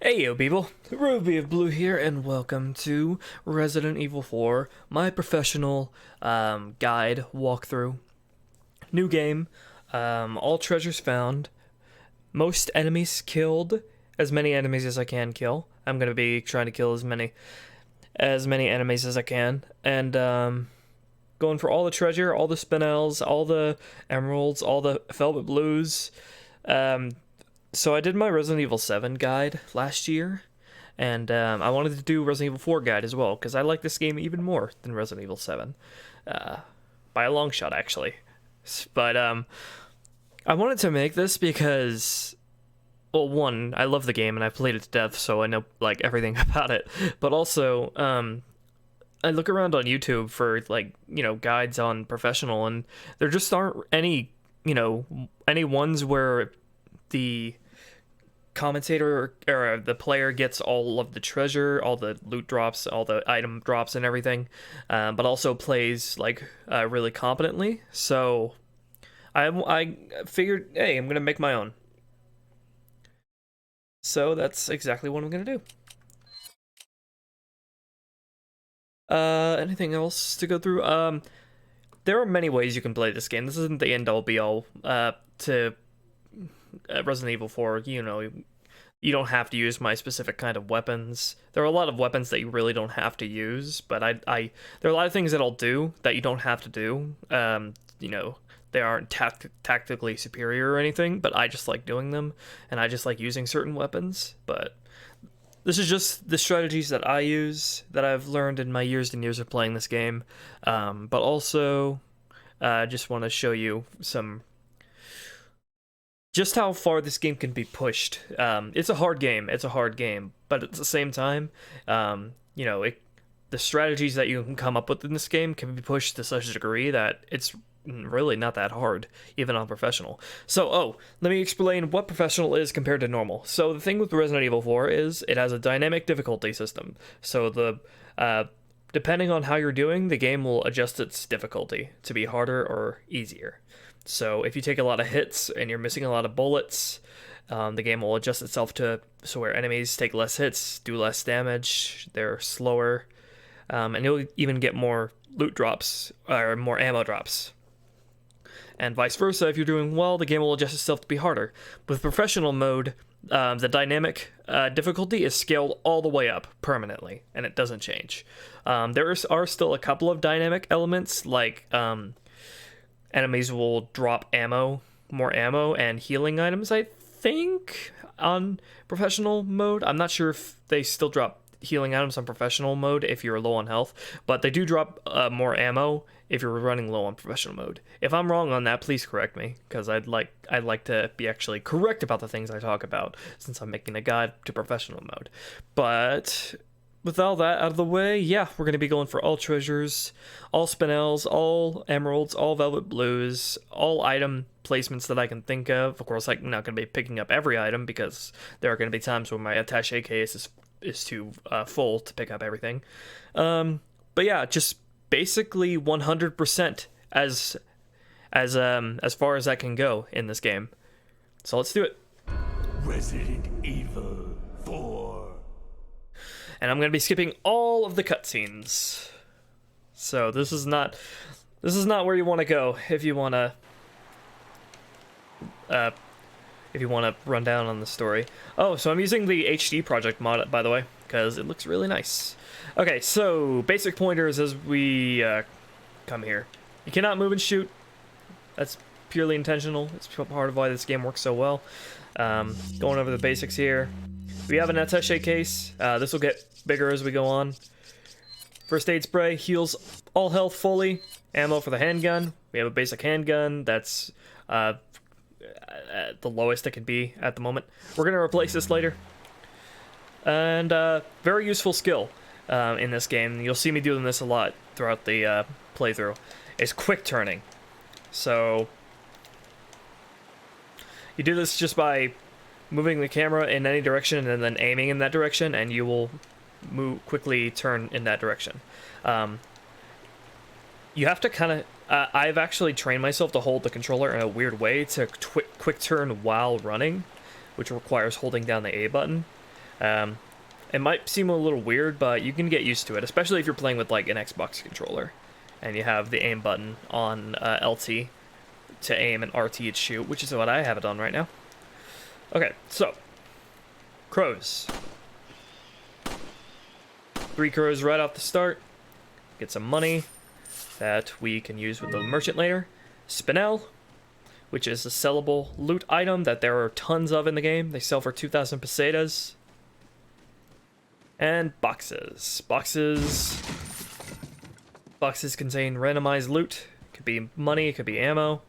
Hey yo people, Ruby of Blue here, and welcome to Resident Evil 4, my professional guide walkthrough. New game, all treasures found, most enemies killed, as many enemies as I can kill. I'm gonna be trying to kill as many enemies as I can, and going for all the treasure, all the spinels, all the emeralds, all the velvet blues. So I did my Resident Evil 7 guide last year, and I wanted to do Resident Evil 4 guide as well, because I like this game even more than Resident Evil 7. By a long shot, actually. But I wanted to make this because, well, one, I love the game, and I've played it to death, so I know, like, everything about it. But also, I look around on YouTube for, like, guides on professional, and there just aren't any, any ones where the commentator or the player gets all of the treasure, all the loot drops, all the item drops and everything, but also plays like really competently. So I figured, hey, I'm gonna make my own. So that's exactly what I'm gonna do. Anything else to go through? There are many ways you can play this game. This isn't the end all be all to Resident Evil 4, you don't have to use my specific kind of weapons. There are a lot of weapons that you really don't have to use, but there are a lot of things that I'll do that you don't have to do. They aren't tactically superior or anything, but I just like doing them, and I just like using certain weapons. But this is just the strategies that I use, that I've learned in my years and years of playing this game. But also, I just want to show you just how far this game can be pushed. It's a hard game, but at the same time, the strategies that you can come up with in this game can be pushed to such a degree that it's really not that hard, even on professional. So, let me explain what professional is compared to normal. So the thing with Resident Evil 4 is it has a dynamic difficulty system. So depending on how you're doing, the game will adjust its difficulty to be harder or easier. So if you take a lot of hits and you're missing a lot of bullets, the game will adjust itself to so where enemies take less hits, do less damage, they're slower, and you'll even get more loot drops or more ammo drops. And vice versa, if you're doing well, the game will adjust itself to be harder. With professional mode, the dynamic difficulty is scaled all the way up permanently, and it doesn't change. There are still a couple of dynamic elements, like enemies will drop more ammo and healing items, I think, on professional mode. I'm not sure if they still drop healing items on professional mode if you're low on health, but they do drop more ammo if you're running low on professional mode. If I'm wrong on that, please correct me, because I'd like to be actually correct about the things I talk about, since I'm making a guide to professional mode. But with all that out of the way, yeah, we're going to be going for all treasures, all spinels, all emeralds, all velvet blues, all item placements that I can think of. Of course, I'm not going to be picking up every item, because there are going to be times when my attaché case is too full to pick up everything. But yeah, just basically 100% as far as I can go in this game. So let's do it. Resident Evil 4. And I'm going to be skipping all of the cutscenes. So this is not where you want to go if you want to run down on the story. Oh, so I'm using the HD project mod, by the way, because it looks really nice. Okay, so basic pointers as we come here. You cannot move and shoot. That's purely intentional. It's part of why this game works so well. Going over the basics here. We have an attaché case. This will get bigger as we go on. First aid spray heals all health fully. Ammo for the handgun. We have a basic handgun that's at the lowest it can be at the moment. We're going to replace this later. And very useful skill in this game. You'll see me doing this a lot throughout the playthrough. Is quick turning. So you do this just by moving the camera in any direction and then aiming in that direction, and you will quickly turn in that direction. You have to kind of I've actually trained myself to hold the controller in a weird way to quick turn while running, which requires holding down the A button. It might seem a little weird, but you can get used to it, especially if you're playing with like an Xbox controller and you have the aim button on LT to aim and RT to shoot, which is what I have it on right now. Okay, so crows. 3 crows right off the start. Get some money that we can use with the merchant later. Spinel, which is a sellable loot item that there are tons of in the game. They sell for 2,000 pesetas. And boxes. Boxes contain randomized loot. It could be money, it could be ammo,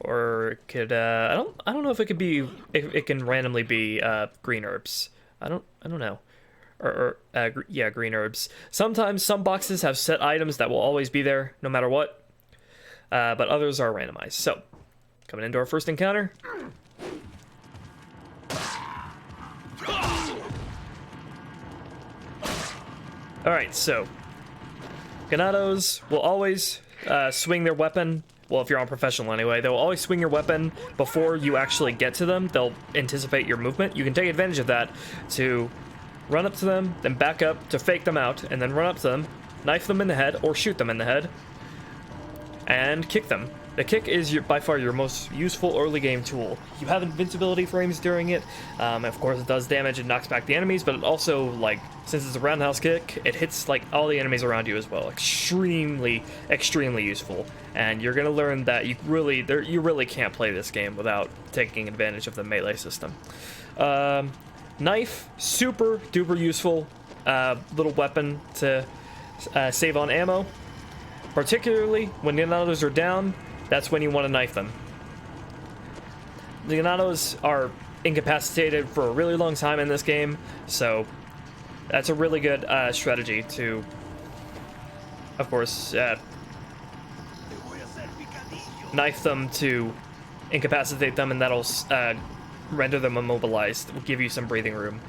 or it could I don't know if it could be, if it can randomly be green herbs. I don't know. Yeah, green herbs. Sometimes some boxes have set items that will always be there no matter what. But others are randomized. So, coming into our first encounter. Alright, so Ganados will always swing their weapon. Well, if you're on professional anyway, they'll always swing your weapon before you actually get to them. They'll anticipate your movement. You can take advantage of that to run up to them, then back up to fake them out, and then run up to them, knife them in the head, or shoot them in the head, and kick them. The kick is by far your most useful early game tool. You have invincibility frames during it. Of course, it does damage and knocks back the enemies, but it also, like, since it's a roundhouse kick, it hits like all the enemies around you as well. Extremely, extremely useful. And you're gonna learn that you really can't play this game without taking advantage of the melee system. Knife, super duper useful little weapon to save on ammo. Particularly when the Ganados are down, that's when you want to knife them. The Ganados are incapacitated for a really long time in this game, so that's a really good strategy to, of course, knife them to incapacitate them, and that'll render them immobilized. It will give you some breathing room.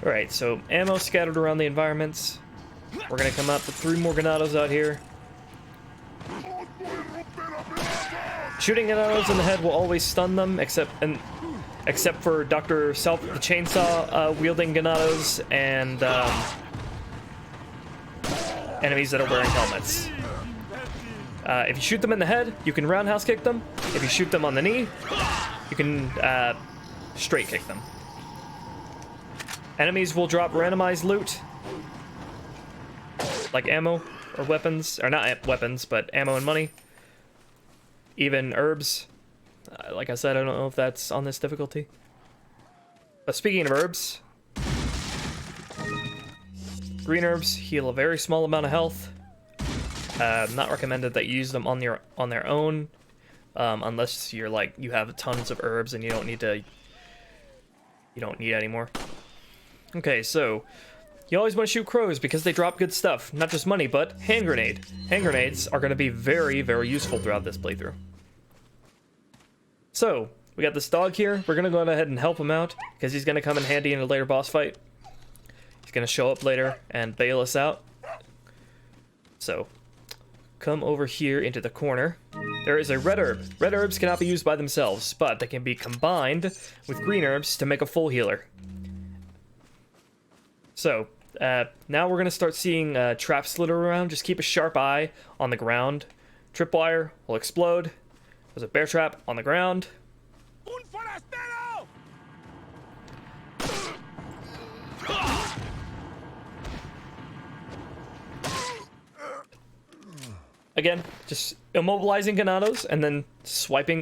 Alright, so ammo scattered around the environments. We're gonna come up with 3 more Ganados out here. Shooting Ganados in the head will always stun them, except for Dr. Self, the chainsaw wielding Ganados, and enemies that are wearing helmets. If you shoot them in the head, you can roundhouse kick them. If you shoot them on the knee, you can straight kick them. Enemies will drop randomized loot, like ammo or weapons, or not weapons, but ammo and money. Even herbs. Like I said, I don't know if that's on this difficulty. But speaking of herbs, green herbs heal a very small amount of health. Not recommended that you use them on their own, unless you're like you have tons of herbs and you don't need any more. Okay, so you always want to shoot crows because they drop good stuff, not just money, but hand grenade. Hand grenades are going to be very, very useful throughout this playthrough. So we got this dog here. We're going to go ahead and help him out because he's going to come in handy in a later boss fight. He's going to show up later and bail us out. So come over here into the corner. There is a red herb. Red herbs cannot be used by themselves, but they can be combined with green herbs to make a full healer. So, now we're going to start seeing traps litter around. Just keep a sharp eye on the ground. Tripwire will explode. There's a bear trap on the ground. Again, just immobilizing Ganados and then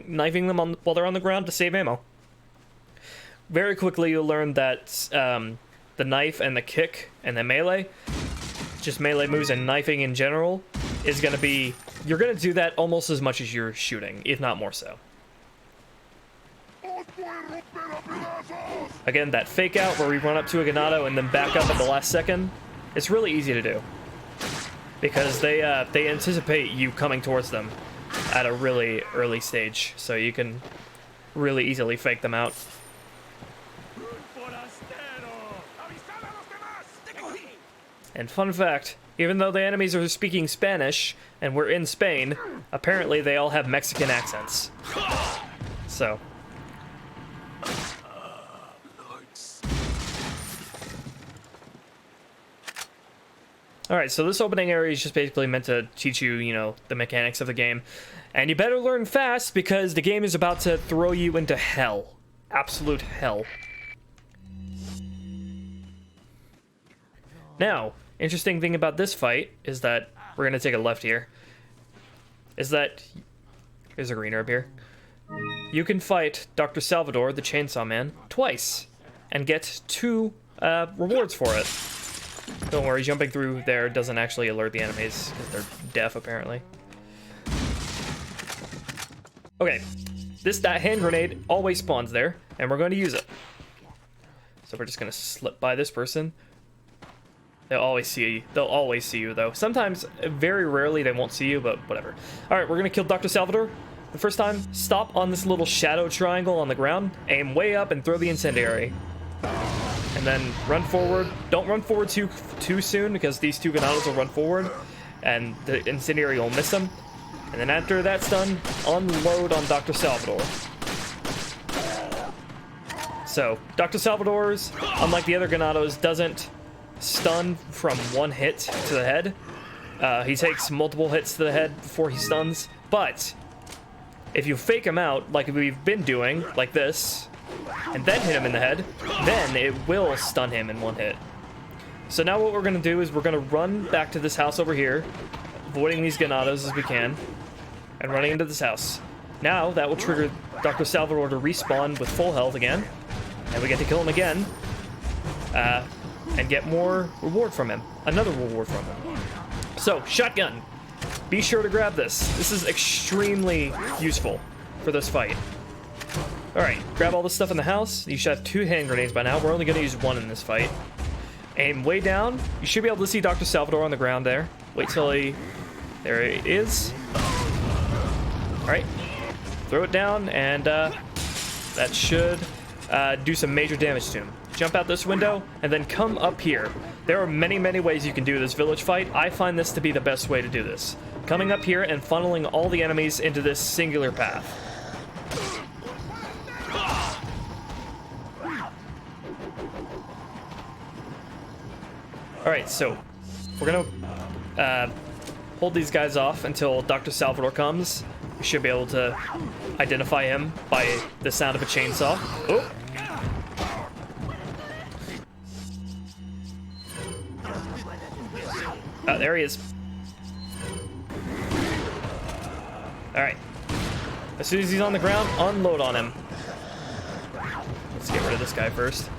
knifing them while they're on the ground to save ammo. Very quickly you'll learn that the knife and the kick and the melee, just melee moves and knifing in general, is going to be, you're going to do that almost as much as you're shooting, if not more so. Again, that fake out where we run up to a Ganado and then back up at the last second, it's really easy to do. Because they anticipate you coming towards them at a really early stage, so you can really easily fake them out. And fun fact, even though the enemies are speaking Spanish, and we're in Spain, apparently they all have Mexican accents. So. Alright, so this opening area is just basically meant to teach you, you know, the mechanics of the game. And you better learn fast because the game is about to throw you into hell. Absolute hell. Now, interesting thing about this fight is that we're going to take a left here. Is that... There's a green herb here. You can fight Dr. Salvador, the Chainsaw Man, twice. And get 2 rewards for it. Don't worry, jumping through there doesn't actually alert the enemies, because they're deaf, apparently. Okay, that hand grenade always spawns there, and we're going to use it. So we're just going to slip by this person. They'll always see you. They'll always see you, though. Sometimes, very rarely, they won't see you, but whatever. Alright, we're going to kill Dr. Salvador. The first time, stop on this little shadow triangle on the ground, aim way up, and throw the incendiary. And then run forward. Don't run forward too soon, because these 2 Ganados will run forward, and the incendiary will miss them. And then after that's done, unload on Dr. Salvador. So, Dr. Salvador's, unlike the other Ganados, doesn't stun from 1 hit to the head. He takes multiple hits to the head before he stuns, but if you fake him out, like we've been doing, like this, and then hit him in the head, then it will stun him in 1 hit. So now what we're going to do is we're going to run back to this house over here, avoiding these Ganados as we can, and running into this house. Now that will trigger Dr. Salvador to respawn with full health again, and we get to kill him again, and get more reward from him. Another reward from him. So, shotgun. Be sure to grab this. This is extremely useful for this fight. Alright, grab all the stuff in the house. You should have 2 hand grenades by now. We're only going to use 1 in this fight. Aim way down. You should be able to see Dr. Salvador on the ground there. Wait till he... There he is. Alright. Throw it down, and that should do some major damage to him. Jump out this window, and then come up here. There are many, many ways you can do this village fight. I find this to be the best way to do this. Coming up here and funneling all the enemies into this singular path. Alright, so we're gonna hold these guys off until Dr. Salvador comes. We should be able to identify him by the sound of a chainsaw. Oh! There he is. Alright. As soon as he's on the ground, unload on him. Let's get rid of this guy first.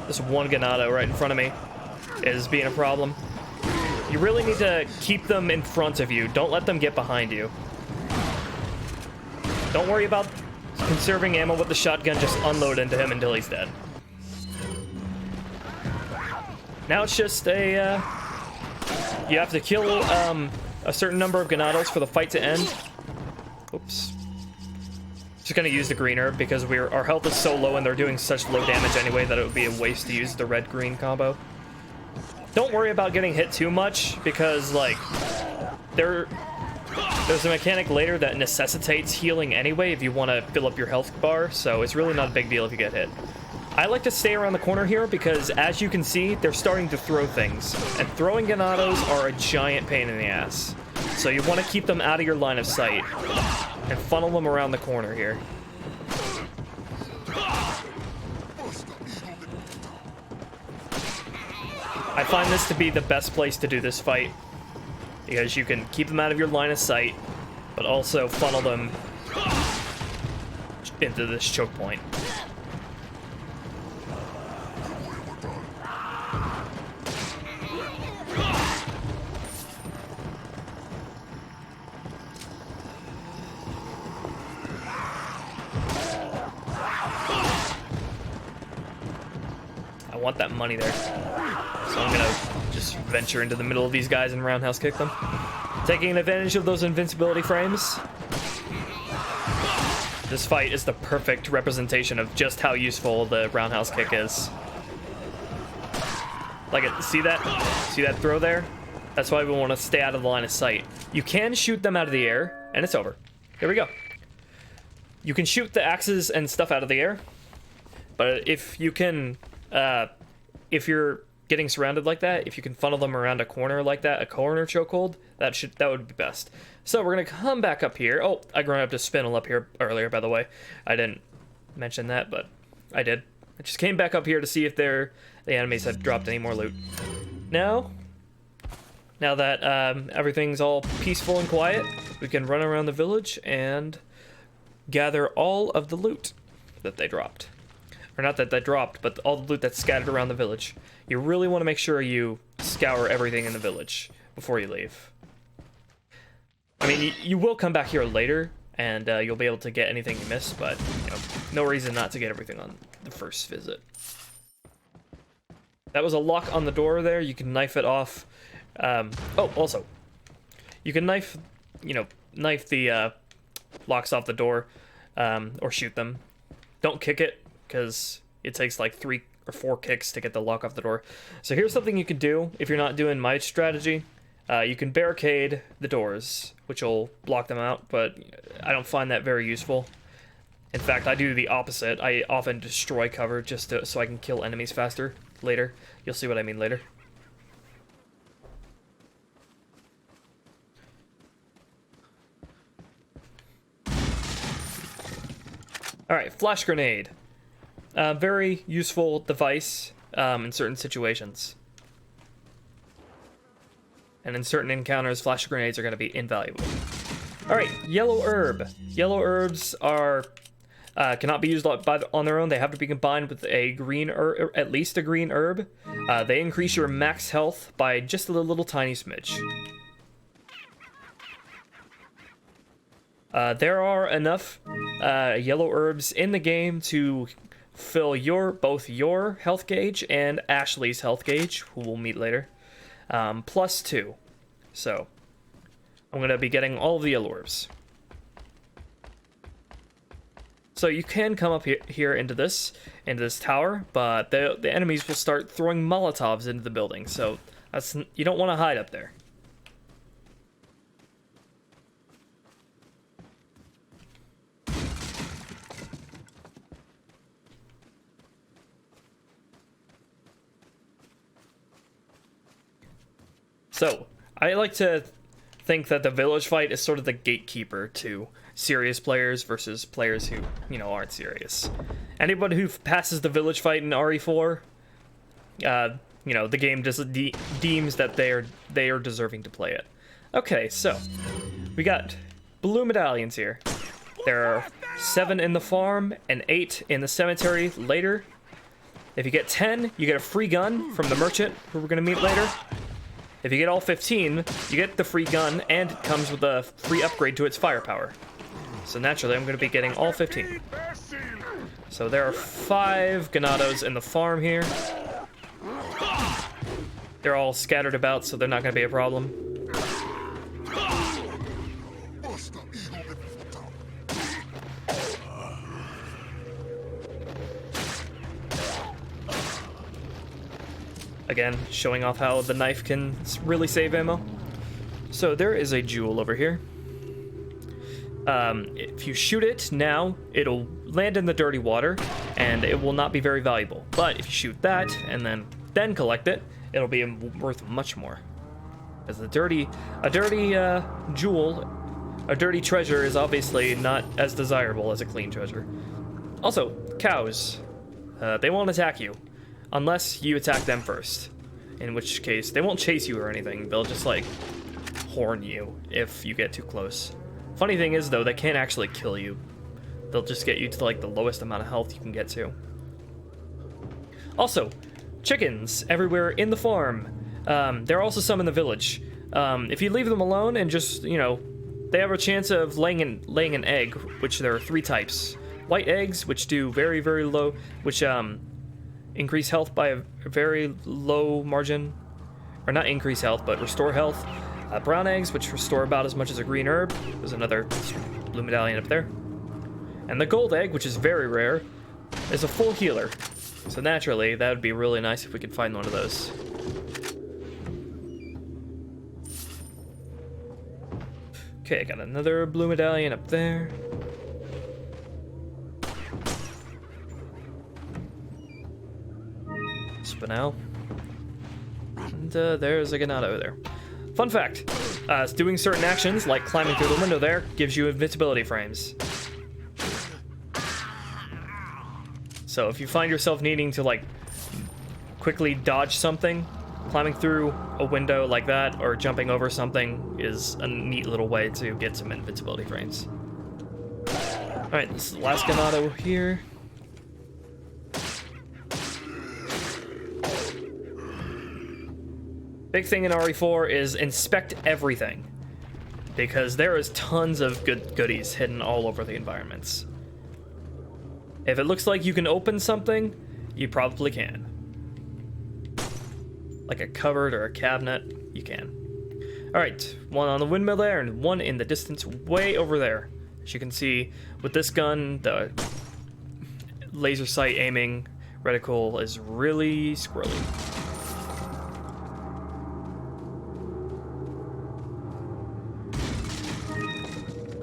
This 1 Ganado right in front of me is being a problem. You really need to keep them in front of you. Don't let them get behind you. Don't worry about conserving ammo with the shotgun. Just unload into him until he's dead. Now it's just a, you have to kill a certain number of Ganados for the fight to end. Oops. Just gonna use the green herb because our health is so low and they're doing such low damage anyway that it would be a waste to use the red-green combo. Don't worry about getting hit too much because, like, there's a mechanic later that necessitates healing anyway if you want to fill up your health bar, so it's really not a big deal if you get hit. I like to stay around the corner here because, as you can see, they're starting to throw things. And throwing Ganados are a giant pain in the ass. So you want to keep them out of your line of sight. And funnel them around the corner here. I find this to be the best place to do this fight. Because you can keep them out of your line of sight, but also funnel them into this choke point. I want that money there. So I'm gonna just venture into the middle of these guys and roundhouse kick them. Taking advantage of those invincibility frames. This fight is the perfect representation of just how useful the roundhouse kick is. Like, see that? See that throw there? That's why we want to stay out of the line of sight. You can shoot them out of the air, and it's over. Here we go. You can shoot the axes and stuff out of the air, but if you can, if you're getting surrounded like that, if you can funnel them around a corner like that, a corner chokehold, that would be best. So we're gonna come back up here. Oh, I grabbed a spindle up here earlier, by the way. I didn't mention that, but I did. I just came back up here to see if the enemies had dropped any more loot. Now that everything's all peaceful and quiet, we can run around the village and gather all of the loot that they dropped. Or not that they dropped, but all the loot that's scattered around the village. You really want to make sure you scour everything in the village before you leave. I mean, you will come back here later, and you'll be able to get anything you missed, but you know, no reason not to get everything on the first visit. That was a lock on the door there. You can knife it off. Oh, also, you can knife the locks off the door, or shoot them. Don't kick it, because it takes like 3 or 4 kicks to get the lock off the door. So here's something you can do if you're not doing my strategy. You can barricade the doors, which will block them out, but I don't find that very useful. In fact, I do the opposite. I often destroy cover just so I can kill enemies faster later. You'll see what I mean later. Alright, flash grenade. Very useful device in certain situations. And in certain encounters, flash grenades are going to be invaluable. Alright, yellow herb. Yellow herbs are cannot be used on their own. They have to be combined with a green herb, at least a green herb. They increase your max health by just a little tiny smidge. There are enough yellow herbs in the game to fill both your health gauge and Ashley's health gauge, who we'll meet later, +2. So I'm going to be getting all of the yellow herbs. So you can come up here into this tower, but the enemies will start throwing Molotovs into the building, so you don't want to hide up there. So, I like to think that the village fight is sort of the gatekeeper to serious players versus players who, aren't serious. Anybody who passes the village fight in RE4, the game just deems that they are deserving to play it. Okay, so, we got blue medallions here. There are 7 in the farm and 8 in the cemetery later. If you get 10, you get a free gun from the merchant, who we're going to meet later. If you get all 15, you get the free gun, and it comes with a free upgrade to its firepower. So naturally, I'm going to be getting all 15. So there are 5 Ganados in the farm here. They're all scattered about, so they're not going to be a problem. Again, showing off how the knife can really save ammo. So there is a jewel over here. If you shoot it now, it'll land in the dirty water, and it will not be very valuable. But if you shoot that and then collect it, it'll be worth much more. Because a dirty jewel, a dirty treasure is obviously not as desirable as a clean treasure. Also, cows. They won't attack you unless you attack them first. In which case, they won't chase you or anything. They'll just, horn you if you get too close. Funny thing is, though, they can't actually kill you. They'll just get you to, the lowest amount of health you can get to. Also, chickens everywhere in the farm. There are also some in the village. If you leave them alone and just, they have a chance of laying an egg, which there are 3 types. White eggs, which do very, very low, which, increase health by a very low margin. Or not increase health, but restore health. Brown eggs, which restore about as much as a green herb. There's another blue medallion up there. And the gold egg, which is very rare, is a full healer. So naturally, that would be really nice if we could find one of those. Okay, got another blue medallion up there. Spinel. And there's a Ganado there. Fun fact, doing certain actions, like climbing through the window there, gives you invincibility frames. So if you find yourself needing to, like, quickly dodge something, climbing through a window like that, or jumping over something is a neat little way to get some invincibility frames. Alright, this is the last Ganado here. Big thing in RE4 is inspect everything, because there is tons of goodies hidden all over the environments. If it looks like you can open something, you probably can. Like a cupboard or a cabinet, you can. Alright, one on the windmill there, and one in the distance way over there. As you can see, with this gun, the laser sight aiming reticle is really squirrely.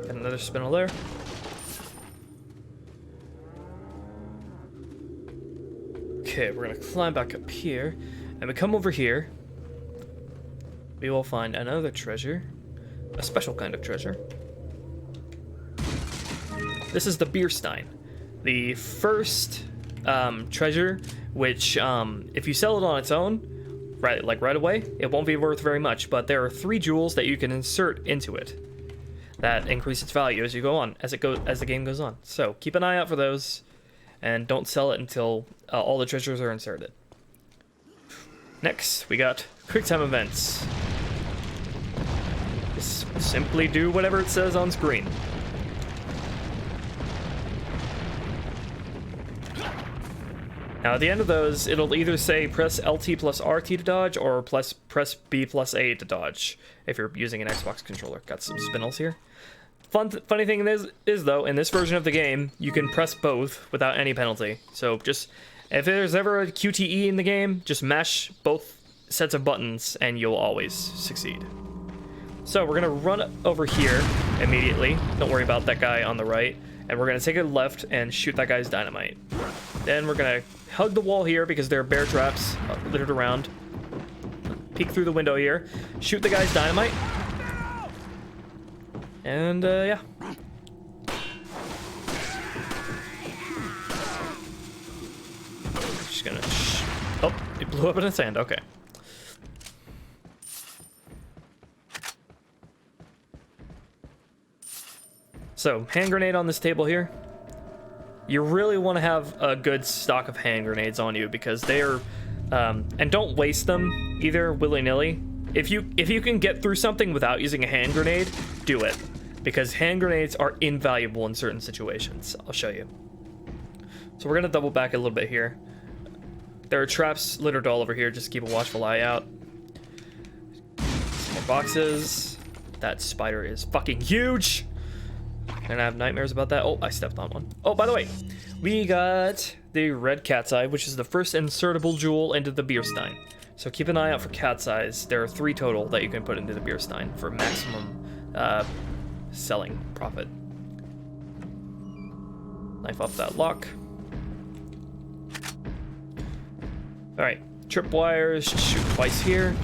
Got another spindle there. Okay, we're gonna climb back up here, and we come over here. We will find another treasure, a special kind of treasure. This is the beer stein, the first treasure, which if you sell it on its own, right away, it won't be worth very much. But there are 3 jewels that you can insert into it that increase its value as you go on, as the game goes on. So keep an eye out for those. And don't sell it until all the treasures are inserted. Next, we got QuickTime events. Just simply do whatever it says on screen. Now, at the end of those, it'll either say press LT plus RT to dodge, or press B plus A to dodge, if you're using an Xbox controller. Got some spindles here. Funny thing is though, in this version of the game, you can press both without any penalty. So just, if there's ever a QTE in the game, just mash both sets of buttons and you'll always succeed. So we're gonna run over here immediately. Don't worry about that guy on the right. And we're gonna take a left and shoot that guy's dynamite. Then we're gonna hug the wall here because there are bear traps littered around. Peek through the window here. Shoot the guy's dynamite. And, yeah. Just gonna... Oh, it blew up in his hand. Okay. So, hand grenade on this table here. You really want to have a good stock of hand grenades on you because they are... and don't waste them either willy-nilly. If you can get through something without using a hand grenade, do it. Because hand grenades are invaluable in certain situations. I'll show you. So we're going to double back a little bit here. There are traps littered all over here. Just keep a watchful eye out. Some more boxes. That spider is fucking huge. And I have nightmares about that. Oh, I stepped on one. Oh, by the way, we got the red cat's eye, which is the first insertable jewel into the beer stein. So keep an eye out for cat's eyes. There are 3 total that you can put into the beer stein for maximum selling profit. Knife off that lock. Alright, tripwires, shoot twice here.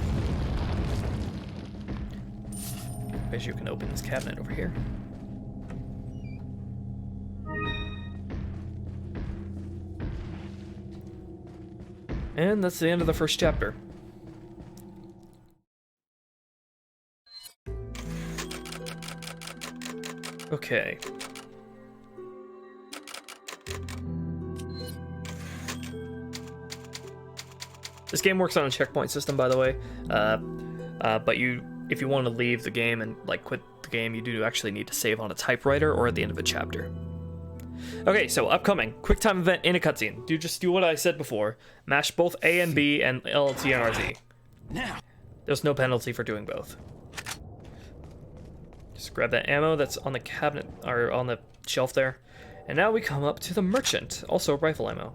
As you can open this cabinet over here. And that's the end of the first chapter. Okay. This game works on a checkpoint system, by the way. But if you want to leave the game and like quit the game, you do actually need to save on a typewriter or at the end of a chapter. Okay, so upcoming QuickTime event in a cutscene. Just do what I said before. Mash both A and B and LT and RT. Now. There's no penalty for doing both. Just grab that ammo that's on the cabinet, or on the shelf there. And now we come up to the merchant, also rifle ammo.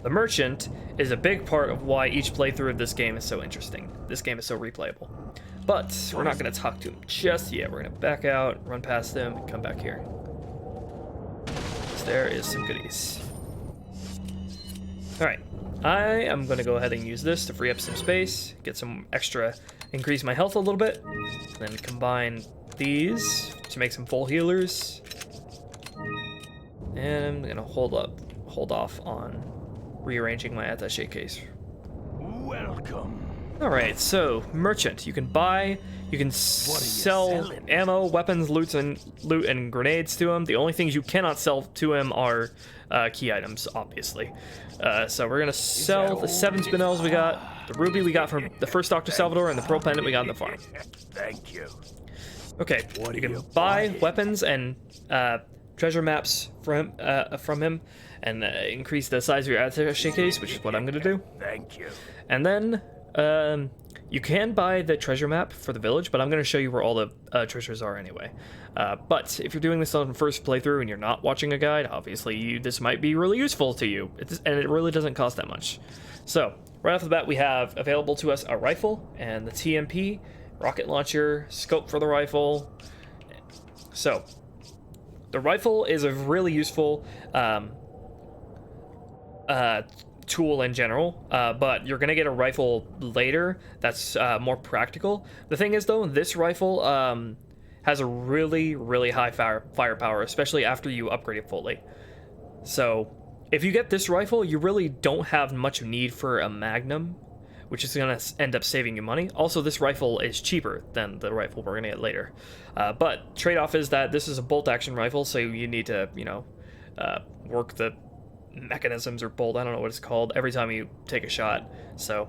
The merchant is a big part of why each playthrough of this game is so interesting. This game is so replayable. But we're not going to talk to him just yet. We're going to back out, run past him, and come back here. There is some goodies. Alright, I am going to go ahead and use this to free up some space, get some extra, increase my health a little bit, then combine these to make some full healers. And I'm going to hold off on rearranging my attaché case. Welcome. Alright, so merchant, you can buy, you can sell ammo, weapons, loot and grenades to him. The only things you cannot sell to him are key items, obviously. So we're gonna sell the 7 spinels we got, the ruby we got from the first Dr. Salvador, and the pearl pendant we got in the farm. Thank you. Okay, you can buy weapons and treasure maps from him, and increase the size of your attaché case, which is what I'm gonna do. Thank you. And then you can buy the treasure map for the village, but I'm going to show you where all the treasures are anyway. But if you're doing this on first playthrough and you're not watching a guide, obviously this might be really useful to you, and it really doesn't cost that much. So right off the bat, we have available to us a rifle and the TMP, rocket launcher, scope for the rifle. So the rifle is a really useful tool in general, but you're gonna get a rifle later that's more practical. The thing is though, this rifle has a really high firepower, especially after you upgrade it fully. So if you get this rifle, you really don't have much need for a magnum, which is gonna end up saving you money. Also, this rifle is cheaper than the rifle we're gonna get later, but trade-off is that this is a bolt action rifle, so you need to, you know, work the mechanisms or bolt, I don't know what it's called, every time you take a shot. So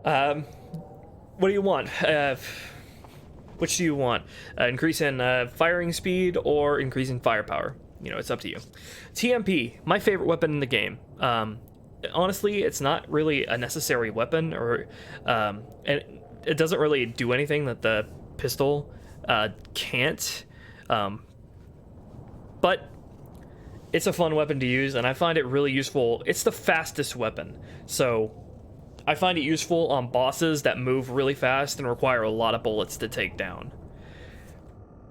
what do you want? Which do you want? Increase in firing speed or increase in firepower? You know, it's up to you. TMP, my favorite weapon in the game. Honestly, it's not really a necessary weapon, or and it doesn't really do anything that the pistol can't, but it's a fun weapon to use, and I find it really useful. It's the fastest weapon, so I find it useful on bosses that move really fast and require a lot of bullets to take down.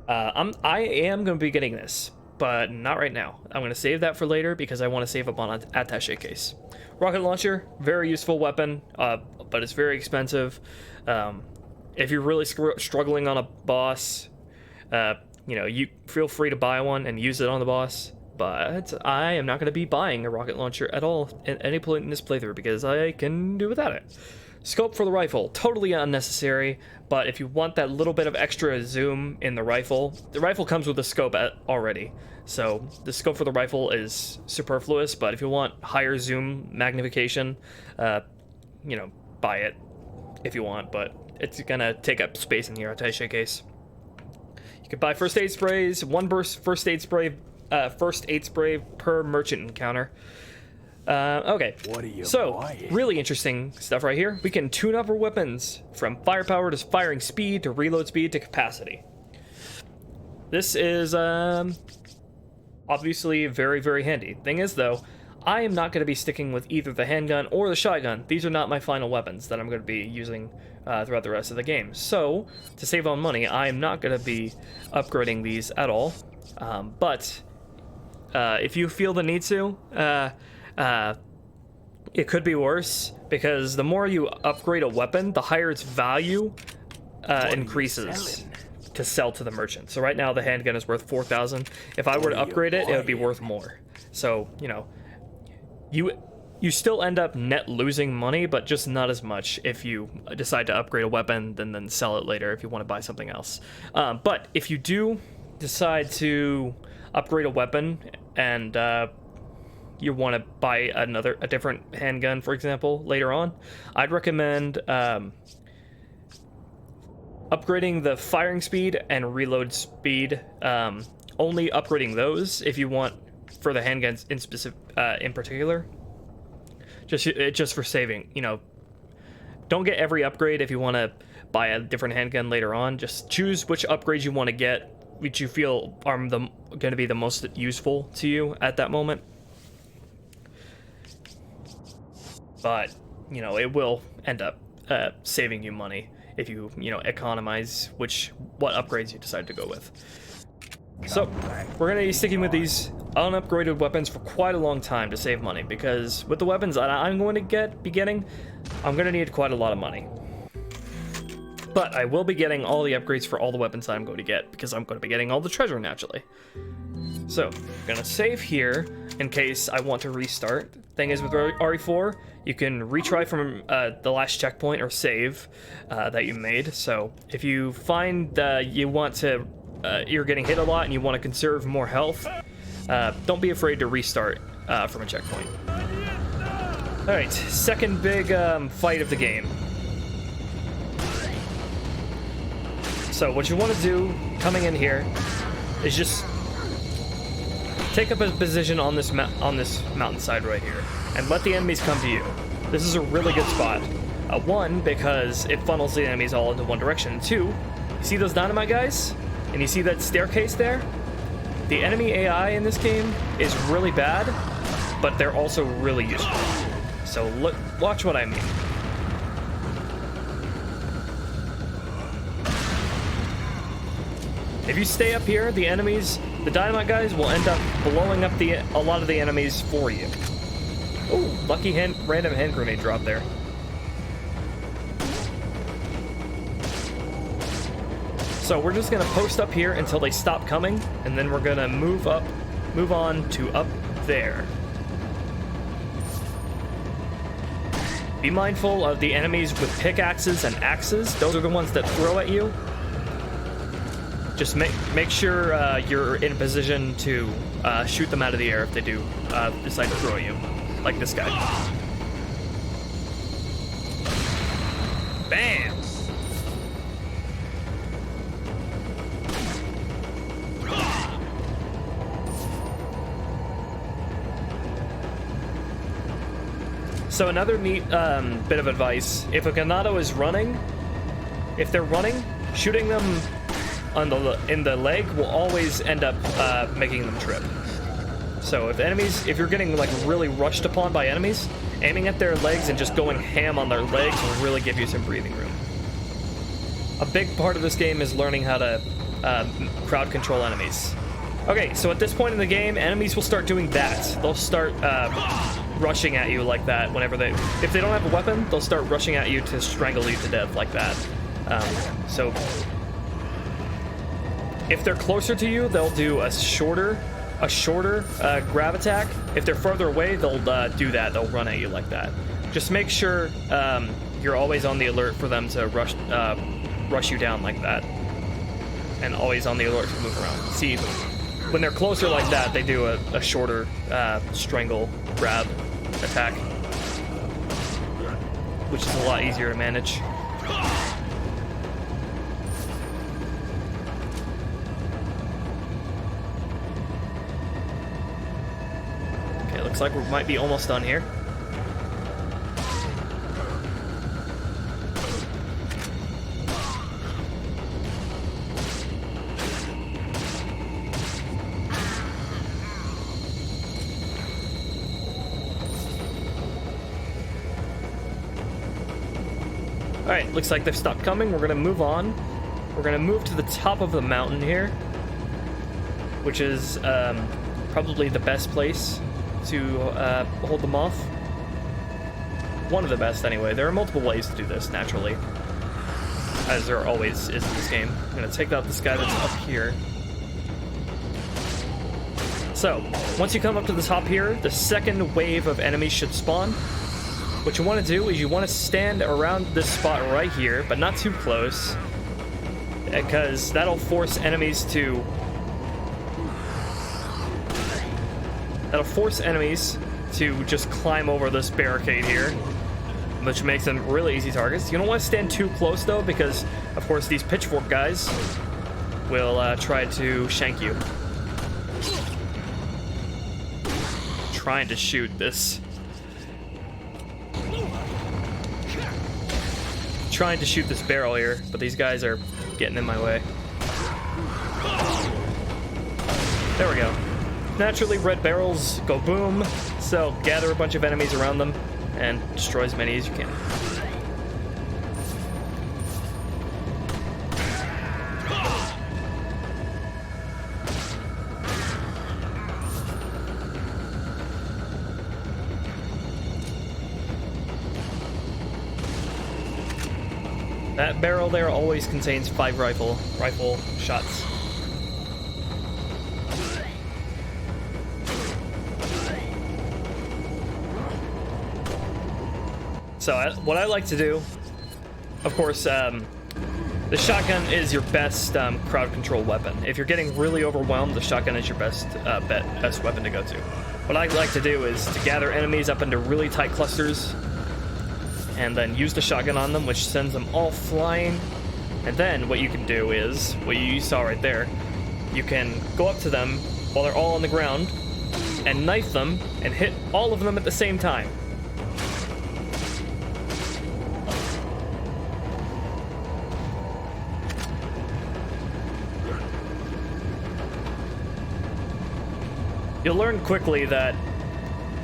I am going to be getting this, but not right now. I'm going to save that for later because I want to save up on an attaché case. Rocket launcher, very useful weapon, but it's very expensive. If you're really struggling on a boss, you know, you feel free to buy one and use it on the boss. But I am not going to be buying a rocket launcher at all at any point in this playthrough because I can do without it. Scope for the rifle, totally unnecessary, but if you want that little bit of extra zoom in the rifle comes with a scope already. So the scope for the rifle is superfluous, but if you want higher zoom magnification, you know, buy it if you want, but it's going to take up space in your attaché case. You can buy first aid sprays, one burst first aid spray per merchant encounter. Okay, so really interesting stuff right here. We can tune up our weapons from firepower to firing speed to reload speed to capacity. This is obviously very handy. Thing is though, I am not going to be sticking with either the handgun or the shotgun. These are not my final weapons that I'm going to be using throughout the rest of the game. So to save on money, I am not going to be upgrading these at all. But if you feel the need to, it could be worse, because the more you upgrade a weapon, the higher its value increases to sell to the merchant. So right now the handgun is worth 4,000. If I were to upgrade it, it would be worth more. So, you know, you still end up net losing money, but just not as much if you decide to upgrade a weapon then sell it later if you want to buy something else. But if you do decide to upgrade a weapon and you want to buy a different handgun, for example, later on, I'd recommend upgrading the firing speed and reload speed. Only upgrading those if you want for the handguns in particular. Just for saving, you know. Don't get every upgrade if you want to buy a different handgun later on. Just choose which upgrades you want to get, which you feel are going to be the most useful to you at that moment. but you know, it will end up saving you money if you economize what upgrades you decide to go with. So we're gonna be sticking with these unupgraded weapons for quite a long time to save money, because with the weapons that I'm going to be getting, I'm gonna need quite a lot of money. But I will be getting all the upgrades for all the weapons that I'm going to get, because I'm going to be getting all the treasure naturally. So, I'm gonna save here in case I want to restart. Thing is, with RE4, you can retry from the last checkpoint or save that you made. So, if you find you're getting hit a lot and you want to conserve more health, don't be afraid to restart from a checkpoint. Alright, second big fight of the game. So what you want to do coming in here is just take up a position on this mountainside right here and let the enemies come to you. This is a really good spot. One, because it funnels the enemies all into one direction. Two, you see those dynamite guys? And you see that staircase there? The enemy AI in this game is really bad, but they're also really useful. So watch what I mean. If you stay up here, the dynamite guys will end up blowing up a lot of the enemies for you. Oh, lucky random hand grenade drop there. So we're just gonna post up here until they stop coming, and then we're gonna move on to up there. Be mindful of the enemies with pickaxes and axes. Those are the ones that throw at you. Just make sure you're in a position to shoot them out of the air if they do decide to throw you, like this guy. Bam! So another neat bit of advice: if a Ganado is running, if they're running, shooting them in the leg will always end up making them trip. So if you're getting like really rushed upon by enemies, aiming at their legs and just going ham on their legs will really give you some breathing room. A big part of this game is learning how to crowd control enemies. Okay, so at this point in the game, enemies will start doing that. They'll start rushing at you like that if they don't have a weapon, they'll start rushing at you to strangle you to death like that. So if they're closer to you, they'll do a shorter grab attack. If they're further away, they'll do that. They'll run at you like that. Just make sure you're always on the alert for them to rush you down like that, and always on the alert to move around. See, when they're closer like that, they do a shorter strangle grab attack, which is a lot easier to manage. Looks like we might be almost done here. Alright, looks like they've stopped coming. We're gonna move on. We're gonna move to the top of the mountain here, which is probably the best place to hold them off. One of the best, anyway. There are multiple ways to do this, naturally, as there always is in this game. I'm gonna take out this guy that's up here. So, once you come up to the top here, the second wave of enemies should spawn. What you want to do is you want to stand around this spot right here, but not too close, because that'll force enemies to just climb over this barricade here, which makes them really easy targets. You don't want to stand too close, though, because, of course, these pitchfork guys will try to shank you. Trying to shoot this barrel here, but these guys are getting in my way. There we go. Naturally, red barrels go boom, so gather a bunch of enemies around them. and destroy as many as you can. That barrel there always contains 5 rifle shots. So what I like to do, of course, the shotgun is your best crowd control weapon. If you're getting really overwhelmed, the shotgun is your best weapon to go to. What I like to do is to gather enemies up into really tight clusters, and then use the shotgun on them, which sends them all flying. And then what you can do is, what you saw right there, you can go up to them while they're all on the ground and knife them and hit all of them at the same time. You'll learn quickly that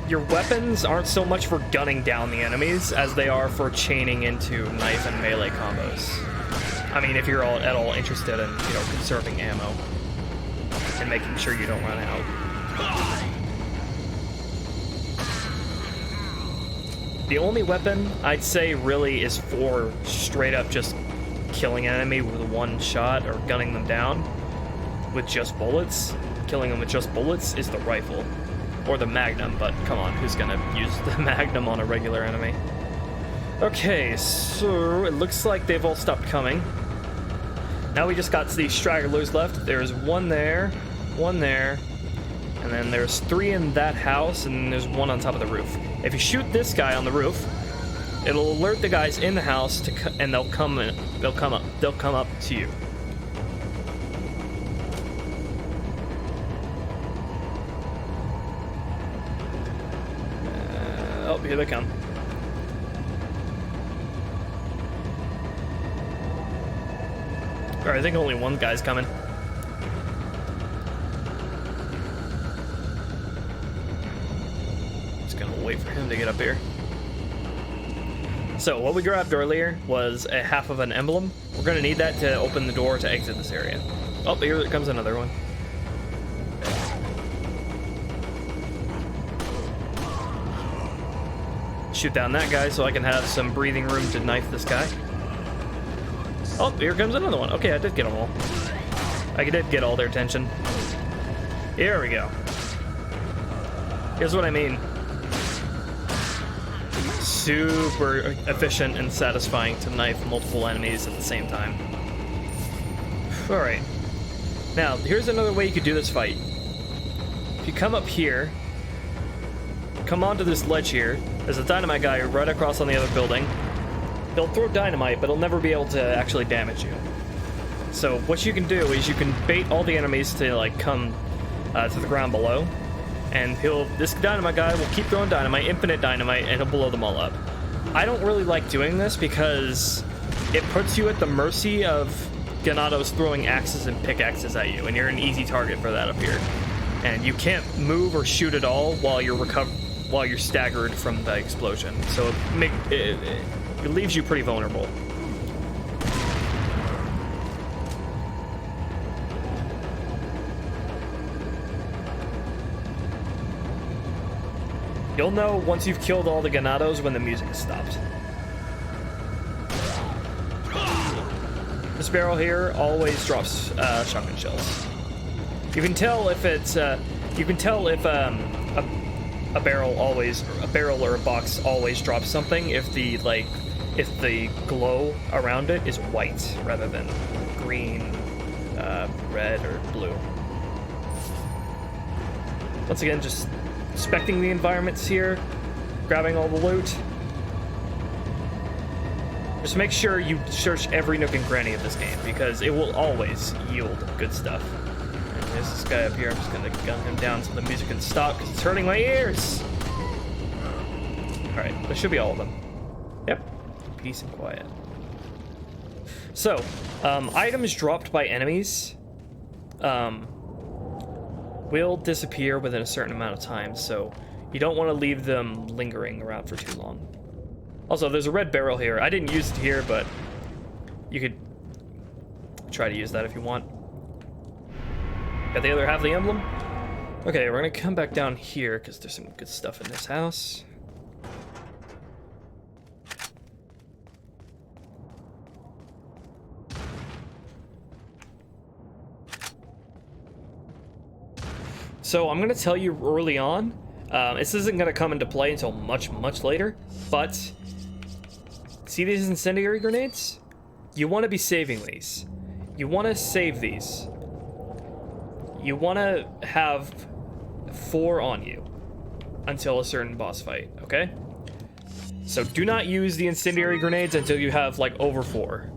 your weapons aren't so much for gunning down the enemies as they are for chaining into knife and melee combos. I mean, if you're at all interested in, you know, conserving ammo and making sure you don't run out. The only weapon I'd say really is for straight up just killing an enemy with one shot or gunning them down with just bullets. Killing them with just bullets is the rifle. Or the Magnum, but come on, who's gonna use the Magnum on a regular enemy? Okay, so it looks like they've all stopped coming. Now we just got these stragglers left. There's one there, and then there's 3 in that house, and then there's 1 on top of the roof. If you shoot this guy on the roof, it'll alert the guys in the house and they'll come up to you. Oh, here they come. Alright, I think only one guy's coming. Just gonna wait for him to get up here. So, what we grabbed earlier was a half of an emblem. We're gonna need that to open the door to exit this area. Oh, here comes another one. Shoot down that guy so I can have some breathing room to knife this guy. Oh, here comes another one. Okay, I did get them all. I did get all their attention. Here we go. Here's what I mean. Super efficient and satisfying to knife multiple enemies at the same time. Alright. Now, here's another way you could do this fight. If you come up here, come onto this ledge here, there's a dynamite guy right across on the other building. He'll throw dynamite, but he'll never be able to actually damage you. So what you can do is you can bait all the enemies to like come to the ground below, and this dynamite guy will keep throwing dynamite, infinite dynamite, and he'll blow them all up. I don't really like doing this because it puts you at the mercy of Ganados throwing axes and pickaxes at you, and you're an easy target for that up here. And you can't move or shoot at all while you're staggered from the explosion. So it leaves you pretty vulnerable. You'll know once you've killed all the Ganados when the music has stopped. This barrel here always drops shotgun shells. You can tell if it's a barrel or a box always drops something if the glow around it is white rather than green, red, or blue. Once again, just inspecting the environments here, grabbing all the loot. Just make sure you search every nook and cranny of this game, because it will always yield good stuff. And there's this guy up here. I'm just gonna gun him down so the music can stop, because it's hurting my ears! Alright, that should be all of them. Yep. Peace and quiet. So, items dropped by enemies will disappear within a certain amount of time, so you don't want to leave them lingering around for too long. Also, there's a red barrel here. I didn't use it here, but you could try to use that if you want. Got the other half of the emblem. Okay, we're gonna come back down here because there's some good stuff in this house. So I'm gonna tell you early on, this isn't gonna come into play until much later, but see these incendiary grenades? You want to be saving these. You want to save these. You want to have 4 on you until a certain boss fight, okay? So do not use the incendiary grenades until you have like over 4.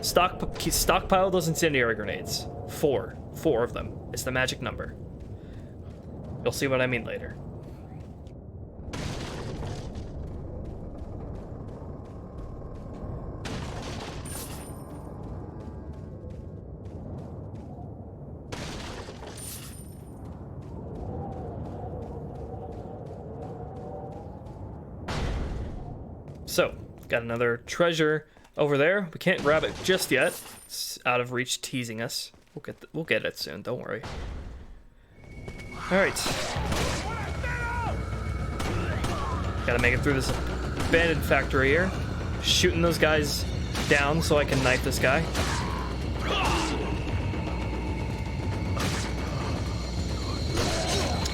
Stockpile those incendiary grenades. 4 of them. It's the magic number. You'll see what I mean later. So, got another treasure over there. We can't grab it just yet. It's out of reach, teasing us. We'll get it soon. Don't worry. All right. Gotta make it through this abandoned factory here. Shooting those guys down so I can knife this guy.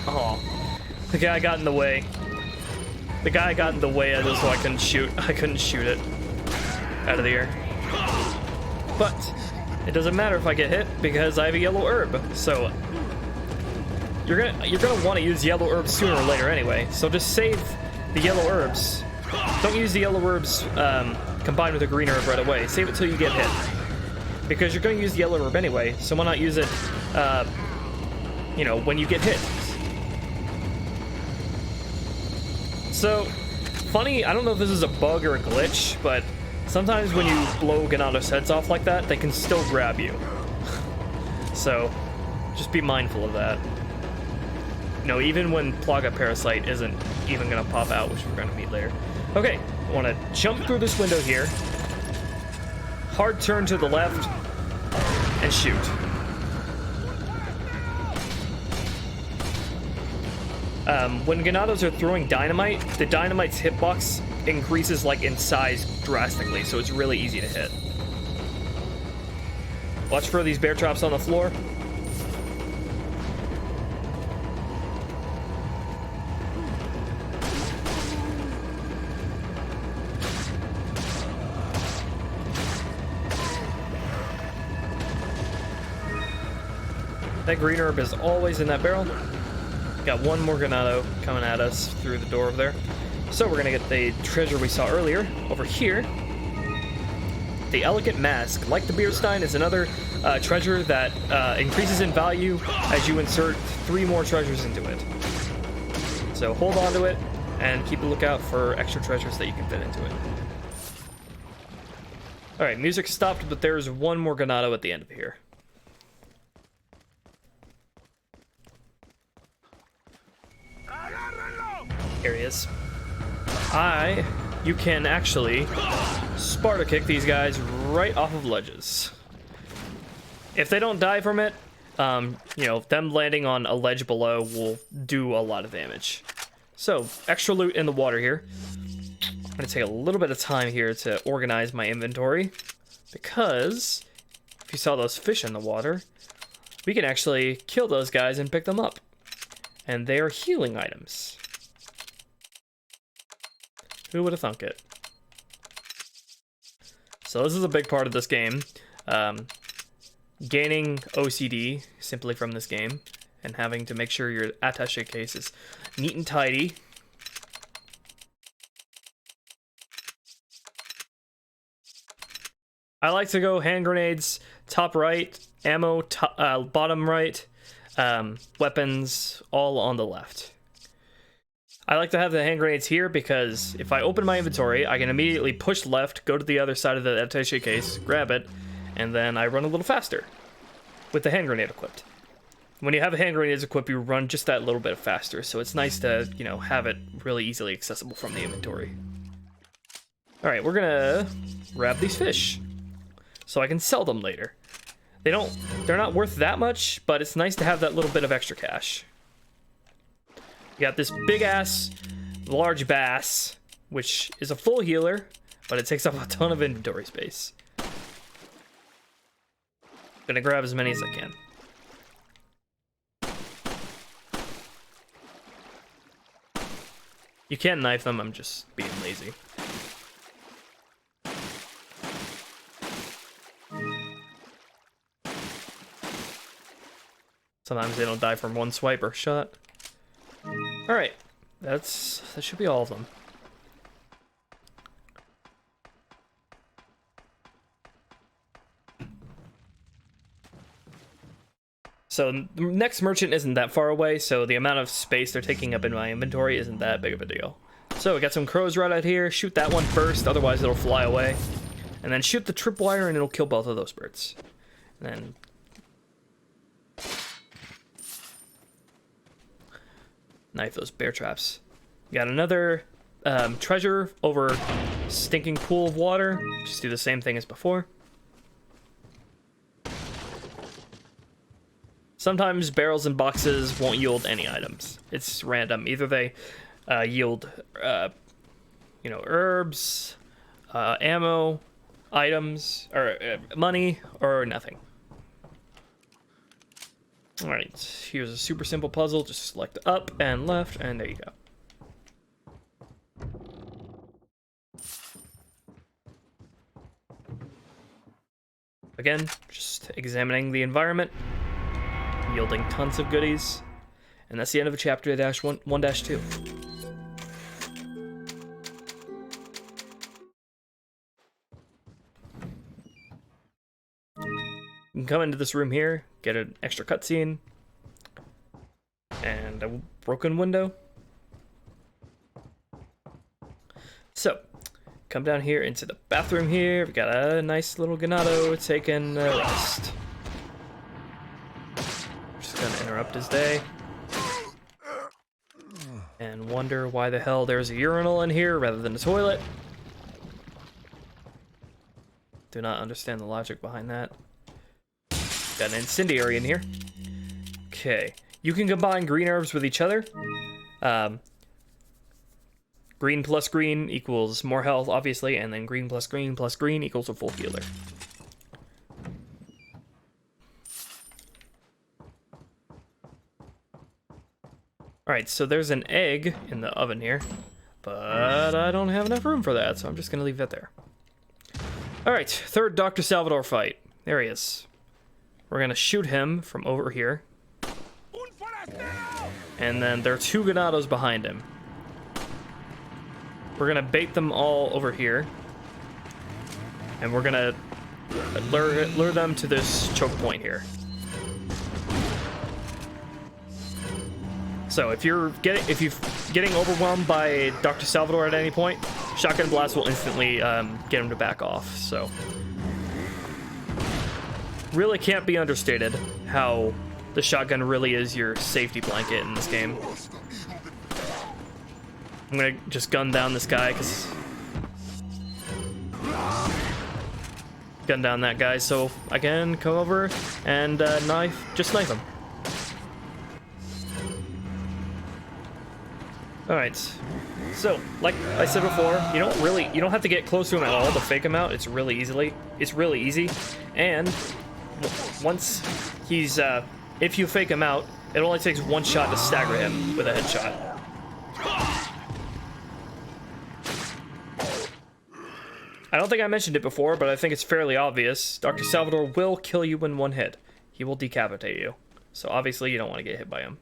Oh, the guy got in the way. The guy got in the way of this, so I couldn't shoot. I couldn't shoot it out of the air. But it doesn't matter if I get hit because I have a yellow herb. So you're gonna want to use yellow herbs sooner or later anyway. So just save the yellow herbs. Don't use the yellow herbs combined with a green herb right away. Save it till you get hit because you're gonna use the yellow herb anyway. So why not use it, you know, when you get hit? So, funny, I don't know if this is a bug or a glitch, but sometimes when you blow Ganados' heads off like that, they can still grab you. So, just be mindful of that. You know, even when Plaga Parasite isn't even going to pop out, which we're going to meet later. Okay, I want to jump through this window here. Hard turn to the left, and shoot. When Ganados are throwing dynamite, the dynamite's hitbox increases like in size drastically, so it's really easy to hit. Watch for these bear traps on the floor. That green herb is always in that barrel. Got one more Ganado coming at us through the door over there. So we're gonna get the treasure we saw earlier over here. The Elegant Mask, like the Beerstein, is another treasure that increases in value as you insert 3 more treasures into it. So hold on to it and keep a lookout for extra treasures that you can fit into it. Alright, music stopped, but there's one more Ganado at the end of here. Here he is. You can actually Sparta kick these guys right off of ledges. If they don't die from it, you know, them landing on a ledge below will do a lot of damage. So, extra loot in the water here. I'm gonna take a little bit of time here to organize my inventory, because if you saw those fish in the water, we can actually kill those guys and pick them up. And they are healing items. Who would have thunk it? So this is a big part of this game. Gaining OCD simply from this game and having to make sure your attaché case is neat and tidy. I like to go hand grenades, top right, ammo, bottom right, weapons, all on the left. I like to have the hand grenades here because if I open my inventory, I can immediately push left, go to the other side of the attaché case, grab it, and then I run a little faster with the hand grenade equipped. when you have a hand grenades equipped, you run just that little bit faster, so it's nice to, you know, have it really easily accessible from the inventory. Alright, we're gonna grab these fish, so I can sell them later. They're not worth that much, but it's nice to have that little bit of extra cash. You got this big-ass, large bass, which is a full healer, but it takes up a ton of inventory space. Gonna grab as many as I can. You can knife them, I'm just being lazy. Sometimes they don't die from one swipe or shot. Alright, that should be all of them. So the next merchant isn't that far away, so the amount of space they're taking up in my inventory isn't that big of a deal. So we got some crows right out here. Shoot that one first, otherwise it'll fly away. And then shoot the tripwire and it'll kill both of those birds. And then knife those bear traps. Got another treasure over stinking pool of water. Just do the same thing as before. Sometimes barrels and boxes won't yield any items. It's random. Either they yield, you know, herbs, ammo, items, or money, or nothing. Alright, here's a super simple puzzle. Just select up and left, and there you go. Again, just examining the environment, yielding tons of goodies, and that's the end of chapter 1-2. You can come into this room here, get an extra cutscene, and a broken window. So, come down here into the bathroom here. We've got a nice little Ganado taking a rest. Just gonna interrupt his day. And wonder why the hell there's a urinal in here rather than a toilet. Do not understand the logic behind that. Got an incendiary in here. Okay. You can combine green herbs with each other. Green plus green equals more health, obviously, and then green plus green equals a full healer. Alright, so there's an egg in the oven here, but I don't have enough room for that, so I'm just going to leave that there. Alright, third Dr. Salvador fight. There he is. We're going to shoot him from over here. And then there are two Ganados behind him. We're going to bait them all over here. And we're going to lure them to this choke point here. So if you're getting overwhelmed by Dr. Salvador at any point, Shotgun Blast will instantly get him to back off. So really can't be understated how the shotgun really is your safety blanket in this game. I'm gonna just gun down this guy because gun down that guy so I can come over and knife him. Alright, so like I said before, you don't have to get close to him at all to fake him out. It's really easy, and once he's if you fake him out, it only takes one shot to stagger him with a headshot. I don't think I mentioned it before, but I think it's fairly obvious. Dr. Salvador will kill you in one hit. He will decapitate you. So obviously you don't want to get hit by him.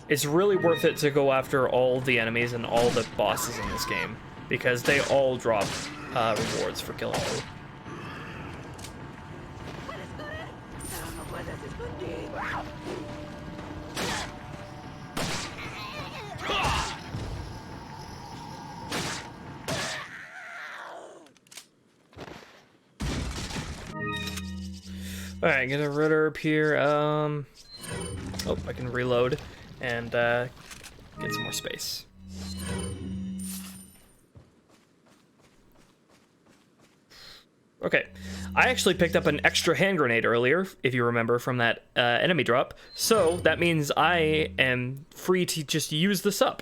It's really worth it to go after all the enemies and all the bosses in this game, because they all drop rewards for killing them. Alright, get a red herb here. Oh, I can reload and get some more space. Okay, I actually picked up an extra hand grenade earlier, if you remember from that enemy drop. So that means I am free to just use this up.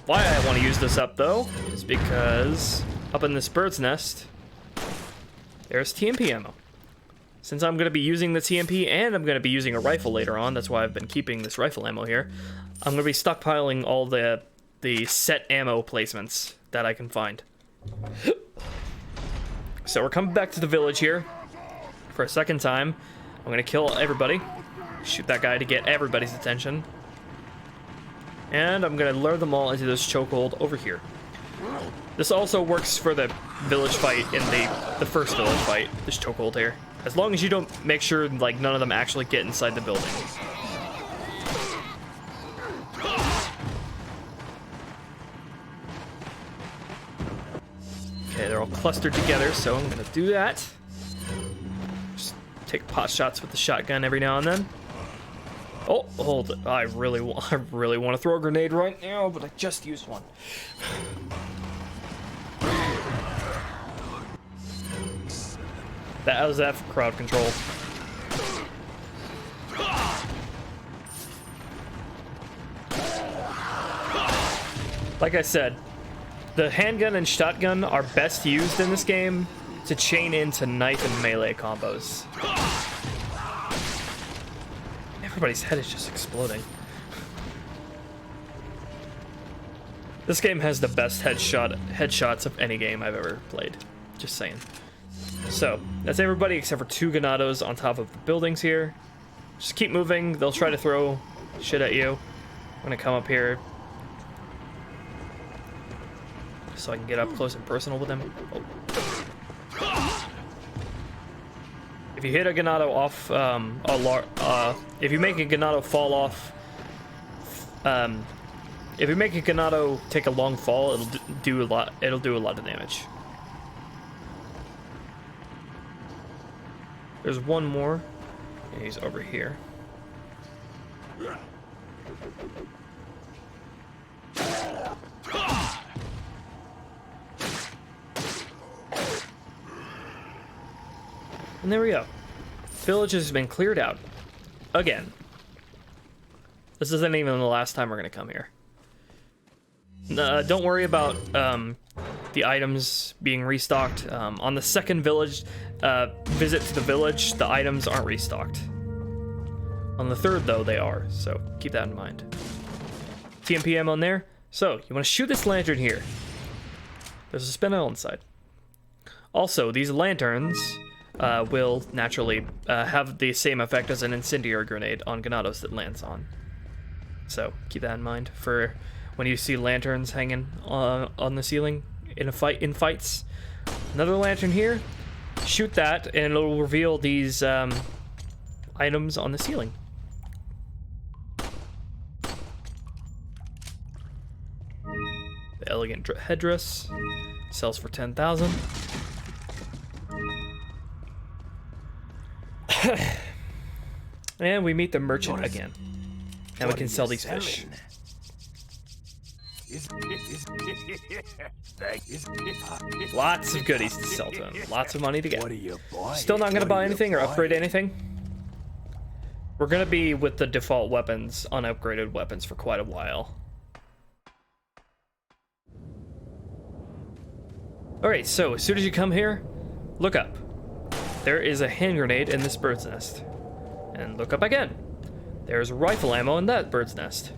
Why I want to use this up though is because up in this bird's nest, there's TMP ammo. Since I'm going to be using the TMP and I'm going to be using a rifle later on, that's why I've been keeping this rifle ammo here. I'm going to be stockpiling all the set ammo placements that I can find. So we're coming back to the village here for a second time. I'm going to kill everybody. Shoot that guy to get everybody's attention. And I'm going to lure them all into this chokehold over here. This also works for the village fight in the first village fight, this chokehold here. As long as you don't make sure like none of them actually get inside the building. Okay, they're all clustered together, so I'm gonna do that. Just take pot shots with the shotgun every now and then. Oh, hold it. I really want to throw a grenade right now, but I just used one. That was that for crowd control. Like I said, the handgun and shotgun are best used in this game to chain into knife and melee combos. Everybody's head is just exploding. This game has the best headshots of any game I've ever played. Just saying. So, that's everybody except for 2 Ganados on top of the buildings here. Just keep moving. They'll try to throw shit at you. I'm gonna come up here so I can get up close and personal with them. Oh. If you hit a Ganado off, if you make a Ganado fall off, if you make a Ganado take a long fall, it'll do a lot. It'll do a lot of damage. There's one more, and he's over here. And there we go. Village has been cleared out. Again. This isn't even the last time we're going to come here. Don't worry about the items being restocked. On the second village visit to the village, the items aren't restocked. On the third, though, they are. So keep that in mind. TMP ammo on there. So you want to shoot this lantern here. There's a spinel inside. Also, these lanterns will naturally have the same effect as an incendiary grenade on Ganados that lands on. So keep that in mind for when you see lanterns hanging on the ceiling in fights. Another lantern here. Shoot that, and it'll reveal these items on the ceiling. The elegant headdress sells for 10,000. And we meet the merchant again. Now we can sell these fish. Lots of goodies to sell to him. Lots of money to get. Still not going to buy anything or upgrade anything. We're going to be with the default weapons, unupgraded weapons, for quite a while. Alright, so as soon as you come here, look up. There is a hand grenade in this bird's nest. And look up again. There's rifle ammo in that bird's nest.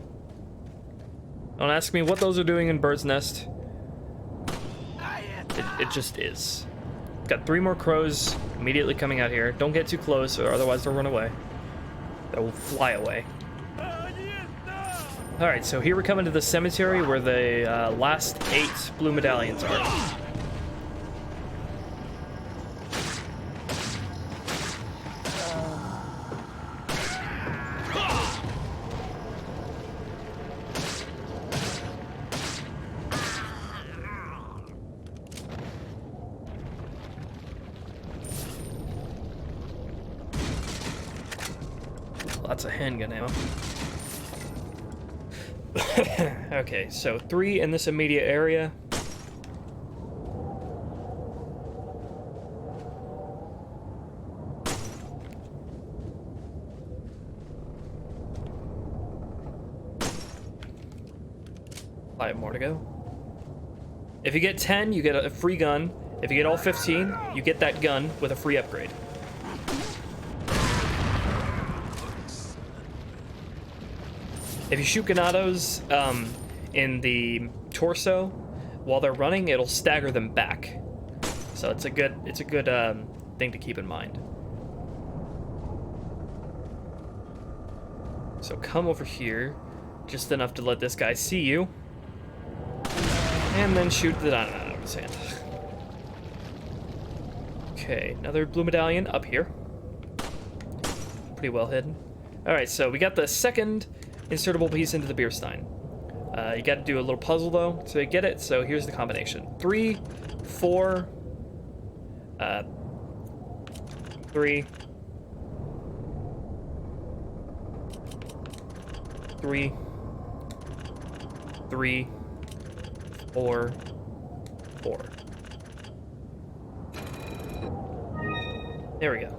Don't ask me what those are doing in bird's nest. It just is. Got 3 more crows immediately coming out here. Don't get too close, or otherwise they'll run away. They'll fly away. Alright, so here we come into the cemetery where the last 8 blue medallions are. lots of handgun ammo. Okay, so 3 in this immediate area. Five more to go. If you get 10, you get a free gun. If you get all 15, you get that gun with a free upgrade. If you shoot Ganados in the torso while they're running, it'll stagger them back. So it's a good thing to keep in mind. So come over here, just enough to let this guy see you, and then shoot the dynamite out of his hand. Okay, another blue medallion up here. Pretty well hidden. Alright, so we got the second insertable piece into the beer stein. You got to do a little puzzle though to get it, so here's the combination. 3, 4, 3, 3, 3, 4, 4. There we go.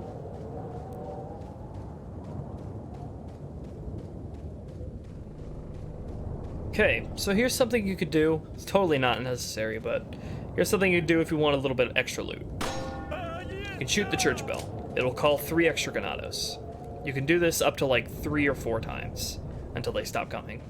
Okay, so here's something you could do. It's totally not necessary, but here's something you could do if you want a little bit of extra loot. You can shoot the church bell. It'll call 3 extra Ganados. You can do this up to like 3 or 4 times until they stop coming.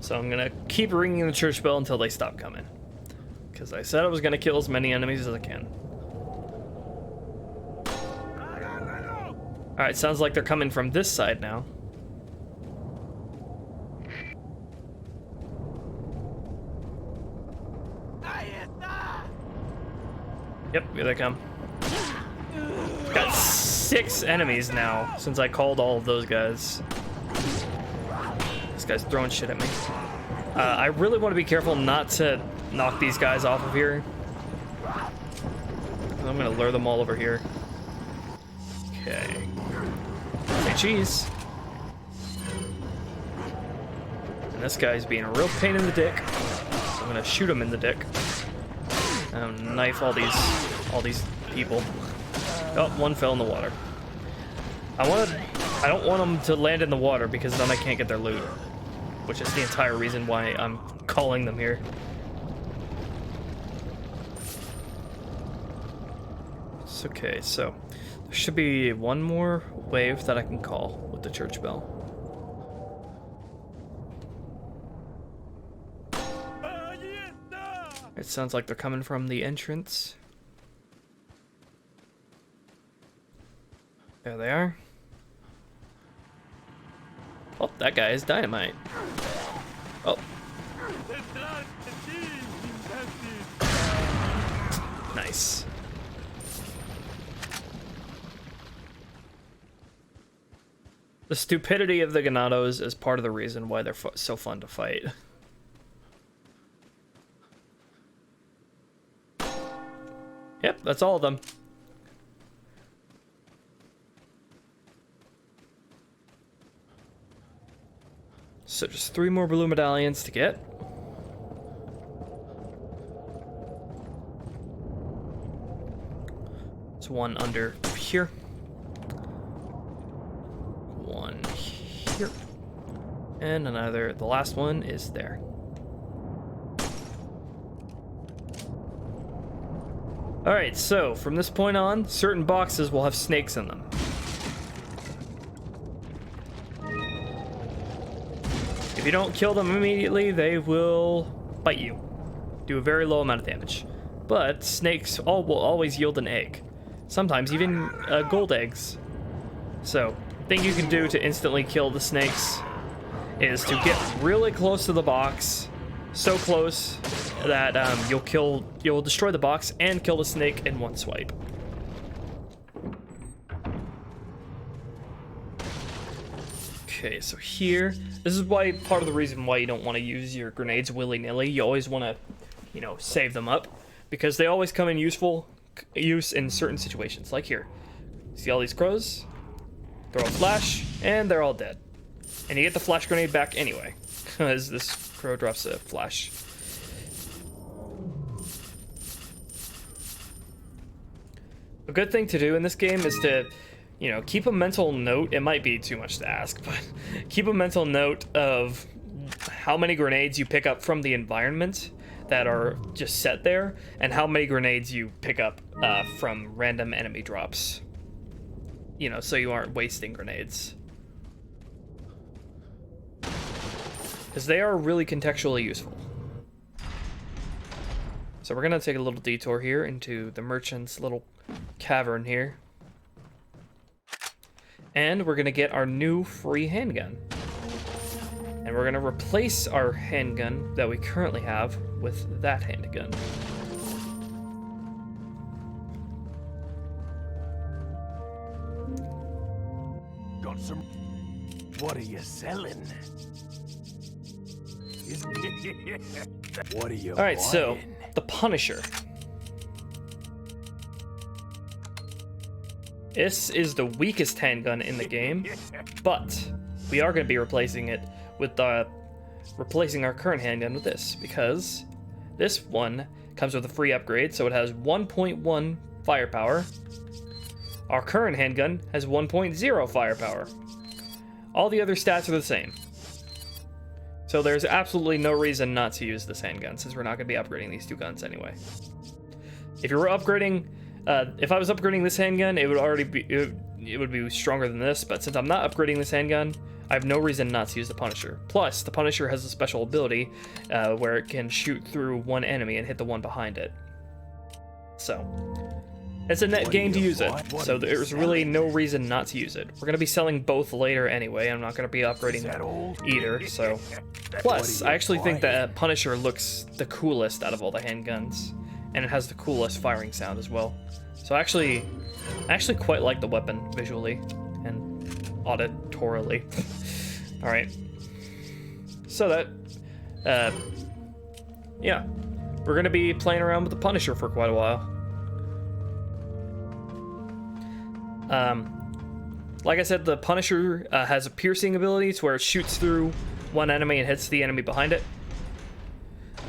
So I'm gonna keep ringing the church bell until they stop coming. Because I said I was gonna kill as many enemies as I can. Alright, sounds like they're coming from this side now. Yep, here they come. Got 6 enemies now since I called all of those guys. This guy's throwing shit at me. I really want to be careful not to knock these guys off of here. I'm gonna lure them all over here. Okay. Say cheese. And this guy's being a real pain in the dick. So I'm gonna shoot him in the dick. And knife all these people. Oh, one fell in the water. I don't want them to land in the water because then I can't get their loot. Which is the entire reason why I'm calling them here. It's okay, so there should be one more wave that I can call with the church bell. It sounds like they're coming from the entrance. There they are. Oh, that guy is dynamite. Oh. Nice. The stupidity of the Ganados is part of the reason why they're so fun to fight. Yep, that's all of them. So just 3 more blue medallions to get. There's one under here. One here. And another, the last one is there. Alright, so from this point on, certain boxes will have snakes in them. If you don't kill them immediately, they will bite you. Do a very low amount of damage. But snakes will always yield an egg. Sometimes even gold eggs. So, thing you can do to instantly kill the snakes is to get really close to the box, so close that you'll destroy the box and kill the snake in one swipe. Okay, so here, this is why part of the reason why you don't want to use your grenades willy-nilly. You always want to, you know, save them up, because they always come in use in certain situations. Like here, see all these crows? Throw a flash, and they're all dead. And you get the flash grenade back anyway, because this crow drops a flash. A good thing to do in this game is to, you know, keep a mental note. It might be too much to ask, but keep a mental note of how many grenades you pick up from the environment that are just set there, and how many grenades you pick up from random enemy drops. You know, so you aren't wasting grenades. Because they are really contextually useful. So we're gonna take a little detour here into the merchant's little cavern here. And we're gonna get our new free handgun. And we're gonna replace our handgun that we currently have with that handgun. Got some. What are you selling? What are you? All right, buying? so the Punisher. This is the weakest handgun in the game, but we are going to be replacing it with replacing our current handgun with this, because this one comes with a free upgrade, so it has 1.1 firepower. Our current handgun has 1.0 firepower. All the other stats are the same. So there's absolutely no reason not to use this handgun, since we're not going to be upgrading these two guns anyway. If you were upgrading, if I was upgrading this handgun, it would already be it would be stronger than this. But since I'm not upgrading this handgun, I have no reason not to use the Punisher. Plus, the Punisher has a special ability where it can shoot through one enemy and hit the one behind it. So it's a net gain to use it. So there's really no reason not to use it. We're going to be selling both later anyway. I'm not going to be upgrading either. So plus, I actually think that Punisher looks the coolest out of all the handguns, and it has the coolest firing sound as well. So I actually quite like the weapon visually and auditorily. All right. So that, yeah, we're gonna be playing around with the Punisher for quite a while. Like I said, the Punisher has a piercing ability to where it shoots through one enemy and hits the enemy behind it.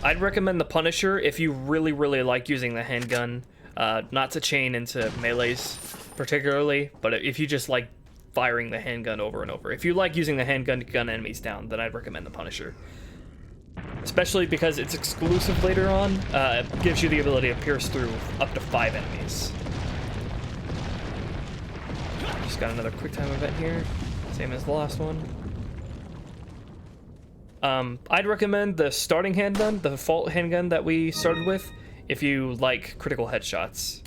I'd recommend the Punisher if you really, really like using the handgun, not to chain into melees particularly, but if you just like firing the handgun over and over. If you like using the handgun to gun enemies down, then I'd recommend the Punisher. Especially because it's exclusive later on, it gives you the ability to pierce through up to 5 enemies. Just got another quick time event here, same as the last one. I'd recommend the starting handgun, the default handgun that we started with, if you like critical headshots.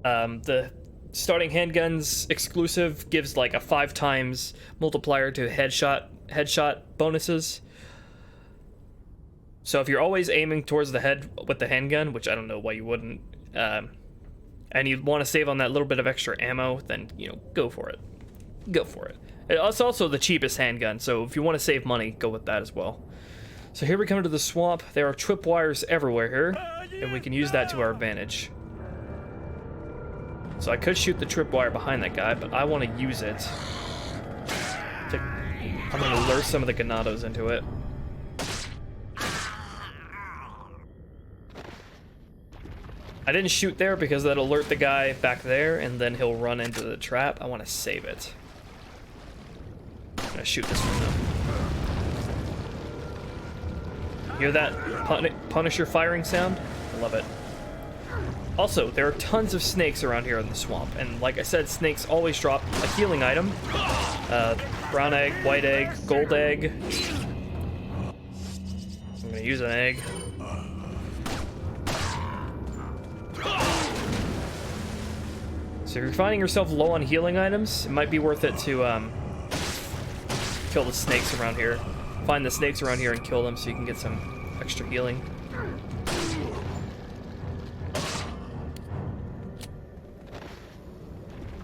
The starting handgun's exclusive gives like a 5 times multiplier to headshot bonuses. So if you're always aiming towards the head with the handgun, which I don't know why you wouldn't, and you want to save on that little bit of extra ammo, then, you know, go for it. Go for it. It's also the cheapest handgun, so if you want to save money, go with that as well. So here we come to the swamp. There are tripwires everywhere here, and we can use that to our advantage. So I could shoot the tripwire behind that guy, but I want to use it to... I'm going to lure some of the ganados into it. I didn't shoot there because that'll alert the guy back there, and then he'll run into the trap. I want to save it. I'm going to shoot this one though. Hear that Punisher firing sound? I love it. Also, there are tons of snakes around here in the swamp, and like I said, snakes always drop a healing item. Brown egg, white egg, gold egg. I'm gonna use an egg. So if you're finding yourself low on healing items, it might be worth it to kill the snakes around here. Find the snakes around here and kill them so you can get some extra healing.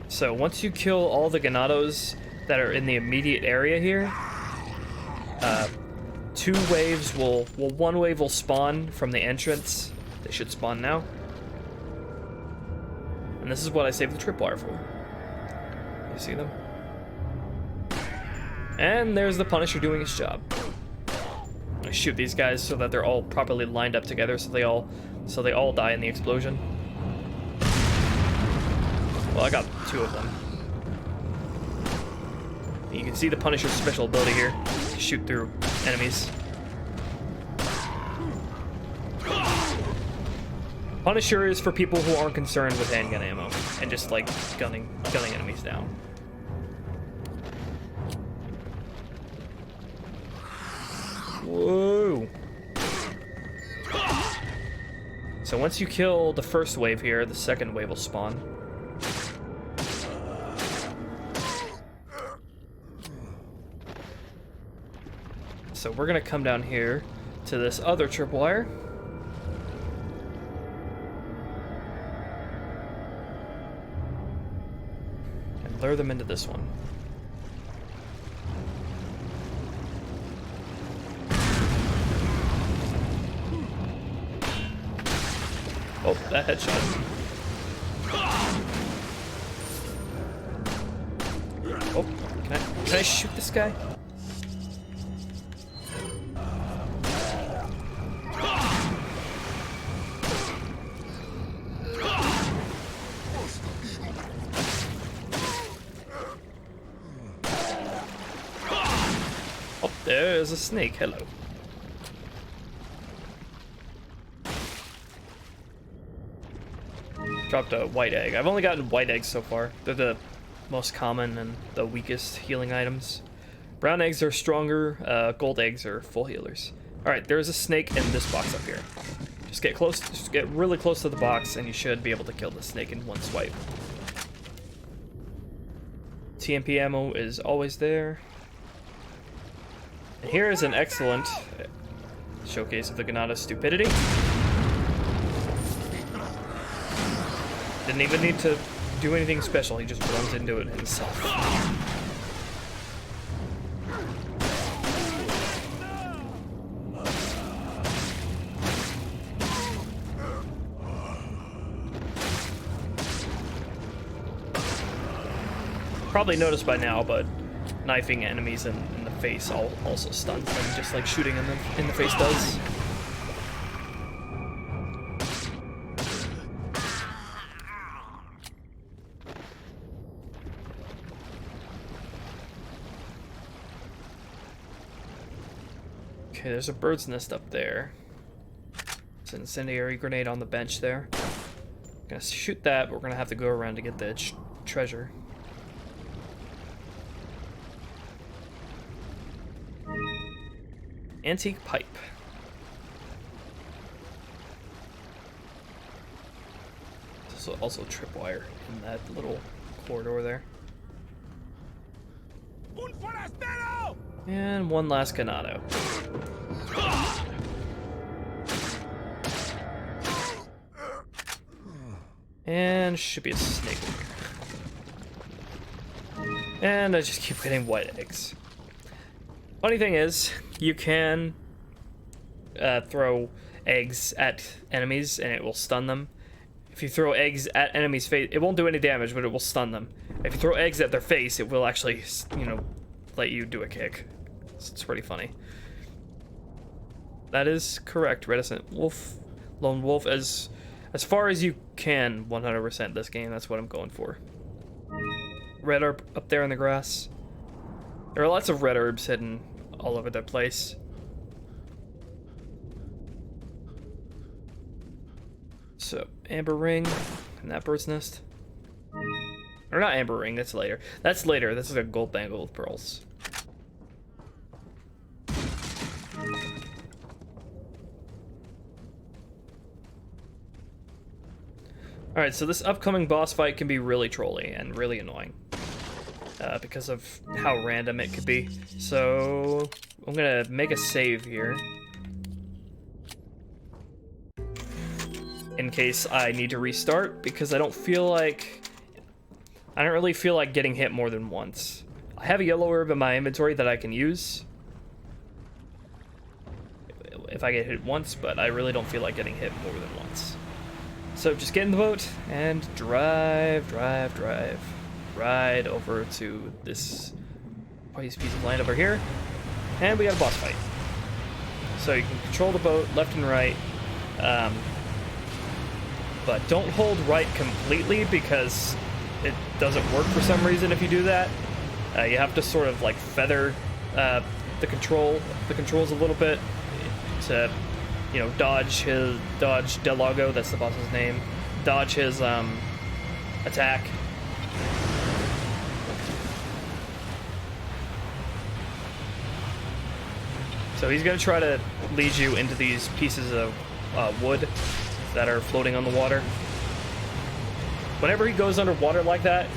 So once you kill all the ganados that are in the immediate area here, one wave will spawn from the entrance. They should spawn now. And this is what I saved the tripwire for. You see them? And there's the Punisher doing his job. I shoot these guys so that they're all properly lined up together, so they all die in the explosion. Well, I got 2 of them. You can see the Punisher's special ability here to shoot through enemies. Punisher is for people who aren't concerned with handgun ammo and just like gunning enemies down. Whoa! So once you kill the first wave here, the second wave will spawn. So we're gonna come down here to this other tripwire. And lure them into this one. Oh, that headshot. Oh, can I shoot this guy? Oh, there's a snake. Hello. Dropped a white egg. I've only gotten white eggs so far. They're the most common and the weakest healing items. Brown eggs are stronger. Gold eggs are full healers. Alright, there's a snake in this box up here. Just get close. Just get really close to the box and you should be able to kill the snake in one swipe. TMP ammo is always there. And here is an excellent showcase of the Ganada's stupidity. Didn't even need to do anything special, he just runs into it himself. Probably noticed by now, but knifing enemies in the face also stuns them, just like shooting them in the face does. Okay, there's a bird's nest up there. It's an incendiary grenade on the bench there. I'm gonna shoot that, but we're gonna have to go around to get the treasure. Antique pipe. There's also tripwire in that little corridor there. And one last ganado. And should be a snake in here. And I just keep getting white eggs. Funny thing is, you can throw eggs at enemies and it will stun them. If you throw eggs at enemies' face, it won't do any damage, but it will stun them. If you throw eggs at their face, it will actually, you know, let you do a kick. So it's pretty funny. That is correct, Reticent Wolf. Lone Wolf, as far as you can 100% this game, that's what I'm going for. Red herb up there in the grass. There are lots of red herbs hidden all over the place. So, amber ring and that bird's nest. Or not amber ring, that's later. That's later, this is a gold bangle with pearls. Alright, so this upcoming boss fight can be really trolly and really annoying. Because of how random it could be. So, I'm gonna make a save here. In case I need to restart, because I don't really feel like getting hit more than once. I have a yellow herb in my inventory that I can use if I get hit once, but I really don't feel like getting hit more than once. So just get in the boat and drive right over to this piece of land over here, and we got a boss fight. So you can control the boat left and right, but don't hold right completely because it doesn't work for some reason if you do that. You have to sort of like feather the controls a little bit to, you know, dodge Delago, that's the boss's name, dodge his attack. So he's gonna try to lead you into these pieces of wood that are floating on the water. Whenever he goes underwater like that,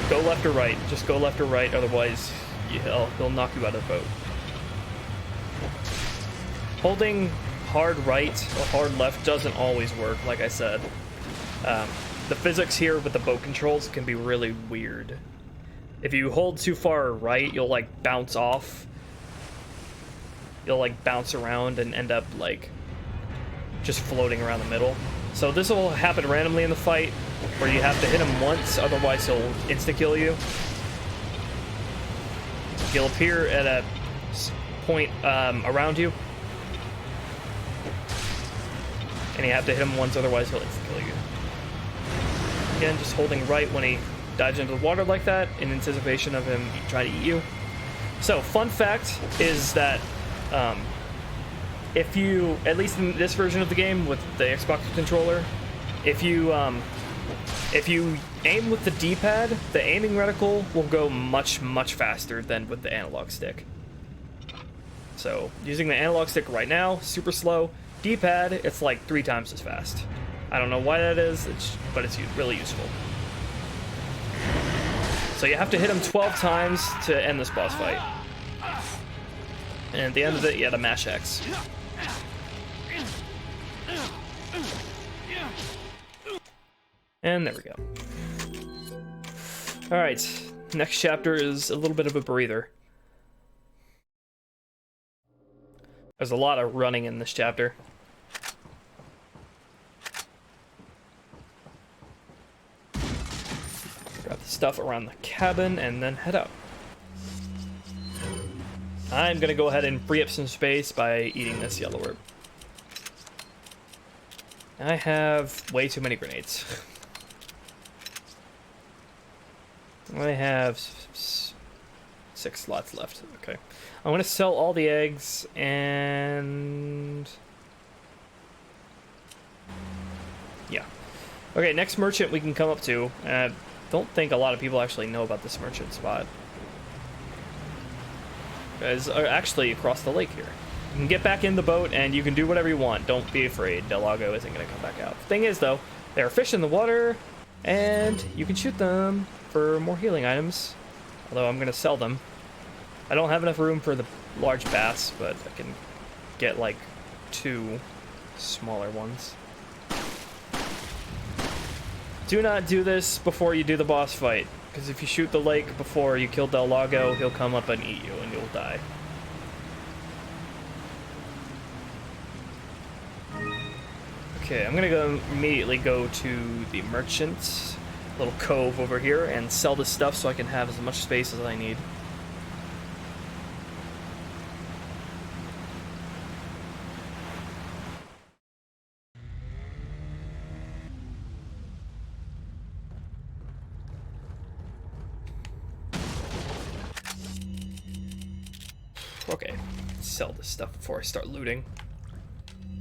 go left or right. Just go left or right, otherwise he'll knock you out of the boat. Holding hard right or hard left doesn't always work, like I said. The physics here with the boat controls can be really weird. If you hold too far right, you'll like bounce off. You'll like bounce around and end up like just floating around the middle. So this will happen randomly in the fight, where you have to hit him once, otherwise he'll insta-kill you. He'll appear at a point around you, and you have to hit him once, otherwise he'll insta-kill you. Again, just holding right when he dives into the water like that, in anticipation of him trying to eat you. So, fun fact is that if you, at least in this version of the game with the Xbox controller, if you aim with the D-pad, the aiming reticle will go much faster than with the analog stick. So using the analog stick right now, super slow. D-pad, it's like 3 times as fast. I don't know why that is, but it's really useful. So you have to hit him 12 times to end this boss fight. And at the end of it, you have to mash X. And there we go. Alright, next chapter is a little bit of a breather. There's a lot of running in this chapter. Grab the stuff around the cabin and then head out. I'm gonna go ahead and free up some space by eating this yellow herb. I have way too many grenades. I have 6 slots left. Okay. I'm gonna sell all the eggs and... yeah. Okay, next merchant we can come up to. Don't think a lot of people actually know about this merchant spot. You guys are actually across the lake here. You can get back in the boat and you can do whatever you want. Don't be afraid. Delago isn't gonna come back out. Thing is though, there are fish in the water and you can shoot them for more healing items, although I'm gonna sell them. I don't have enough room for the large bass, but I can get like 2 smaller ones. Do not do this before you do the boss fight, because if you shoot the lake before you kill Delago, he'll come up and eat you and you'll die. Okay, I'm gonna immediately go to the merchant's little cove over here and sell this stuff so I can have as much space as I need. Okay, sell this stuff before I start looting.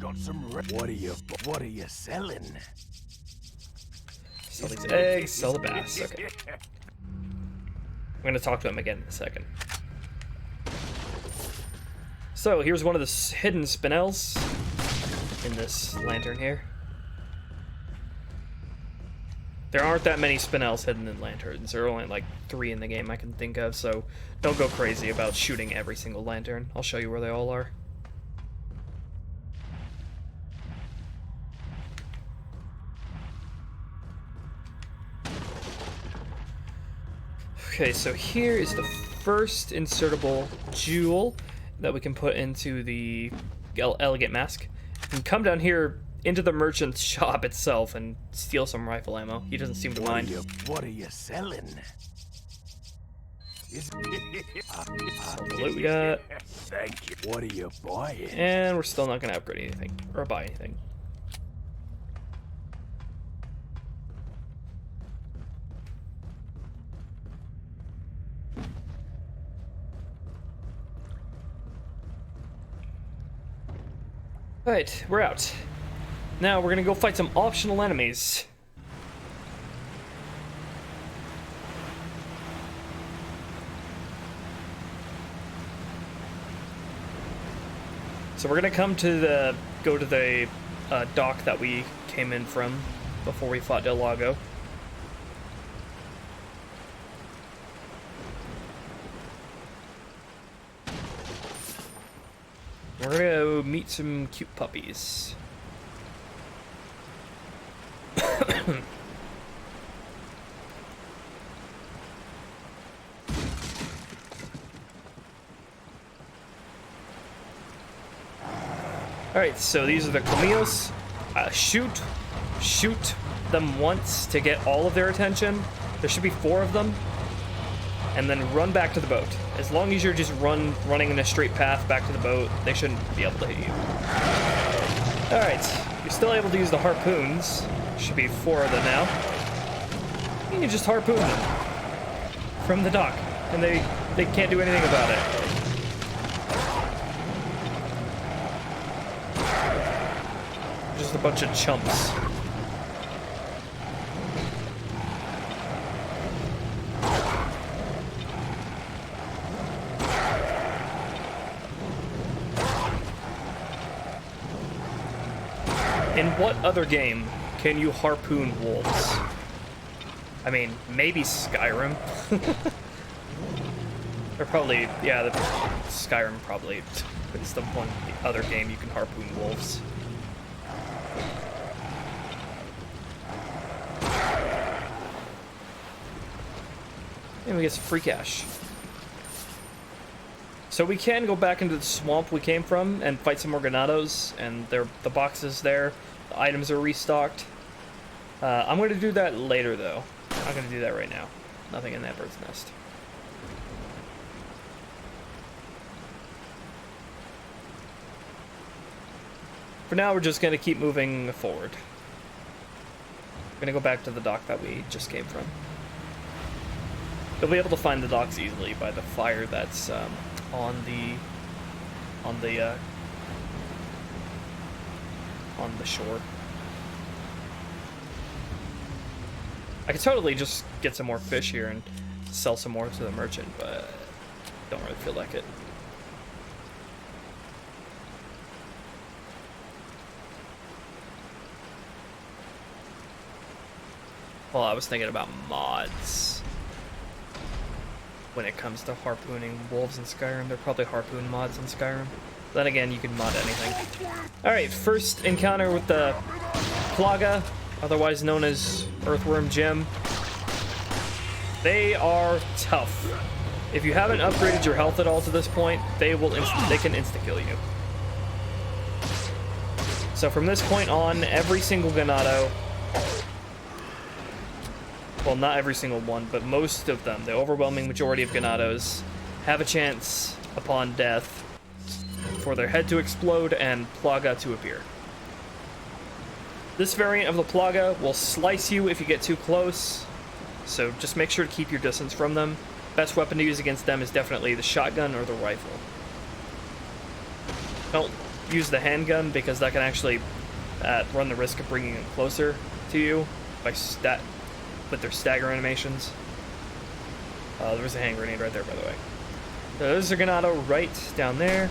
Got some. What are you selling? Sell these eggs, sell the bass. Okay. I'm gonna talk to him again in a second. So here's one of the hidden spinels in this lantern here. There aren't that many spinels hidden in lanterns. There are only like 3 in the game I can think of, so don't go crazy about shooting every single lantern. I'll show you where they all are. Okay, so here is the first insertable jewel that we can put into the elegant mask. You can come down here into the merchant's shop itself and steal some rifle ammo. He doesn't seem to mind. What are you selling? Sell the loot we got. Thank you. What are you buying? And we're still not going to upgrade anything or buy anything. Alright, we're out. Now we're gonna go fight some optional enemies. So we're gonna go to the dock that we came in from before we fought Del Lago. We're gonna go meet some cute puppies. Alright, so these are the Camillos. Shoot them once to get all of their attention. There should be 4 of them. And then run back to the boat. As long as you're just running in a straight path back to the boat, they shouldn't be able to hit you. Alright, you're still able to use the harpoons. Should be 4 of them now. You can just harpoon them from the dock, and they can't do anything about it. Just a bunch of chumps. In what other game can you harpoon wolves? I mean, maybe Skyrim. Or probably, yeah, the Skyrim probably is the one other game you can harpoon wolves. And we get some free cash. So we can go back into the swamp we came from and fight some more ganados, and the boxes there, the items are restocked. I'm going to do that later, though. I'm not going to do that right now. Nothing in that bird's nest. For now, we're just going to keep moving forward. We're going to go back to the dock that we just came from. You'll be able to find the docks easily by the fire that's on the shore. I could totally just get some more fish here and sell some more to the merchant, but don't really feel like it. Well, I was thinking about mods. When it comes to harpooning wolves in Skyrim, they're probably harpoon mods in Skyrim. Then again, you can mod anything. Alright, first encounter with the Plaga, otherwise known as Earthworm Jim. They are tough. If you haven't upgraded your health at all to this point, they can insta-kill you. So from this point on, every single ganado, well, not every single one, but most of them, the overwhelming majority of ganados, have a chance upon death for their head to explode and Plaga to appear. This variant of the Plaga will slice you if you get too close, so just make sure to keep your distance from them. Best weapon to use against them is definitely the shotgun or the rifle. Don't use the handgun because that can actually run the risk of bringing them closer to you by with their stagger animations. There's a hand grenade right there, by the way. So there's a ganado right down there.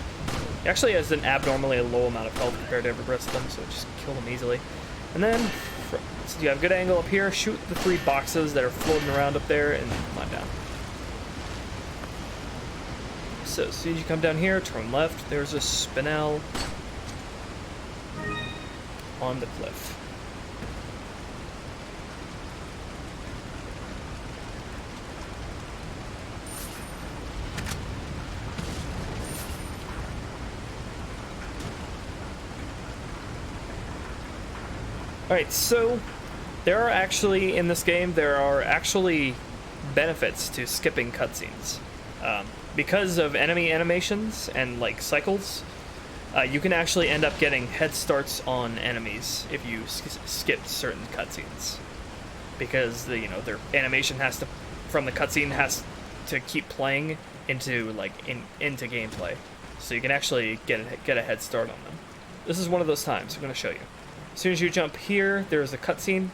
He actually has an abnormally low amount of health compared to every rest of them, so just kill them easily. And then So you have a good angle up here. Shoot the 3 boxes that are floating around up there, and climb down. So as soon as you come down here, turn left. There's a spinel on the cliff. Alright, so there are actually, in this game, there are actually benefits to skipping cutscenes. Because of enemy animations and, like, cycles, you can actually end up getting head starts on enemies if you skip certain cutscenes. Because, you know, their animation has to, from the cutscene, has to keep playing into, like, into gameplay. So you can actually get a head start on them. This is one of those times. I'm going to show you. As soon as you jump here, there's a cutscene.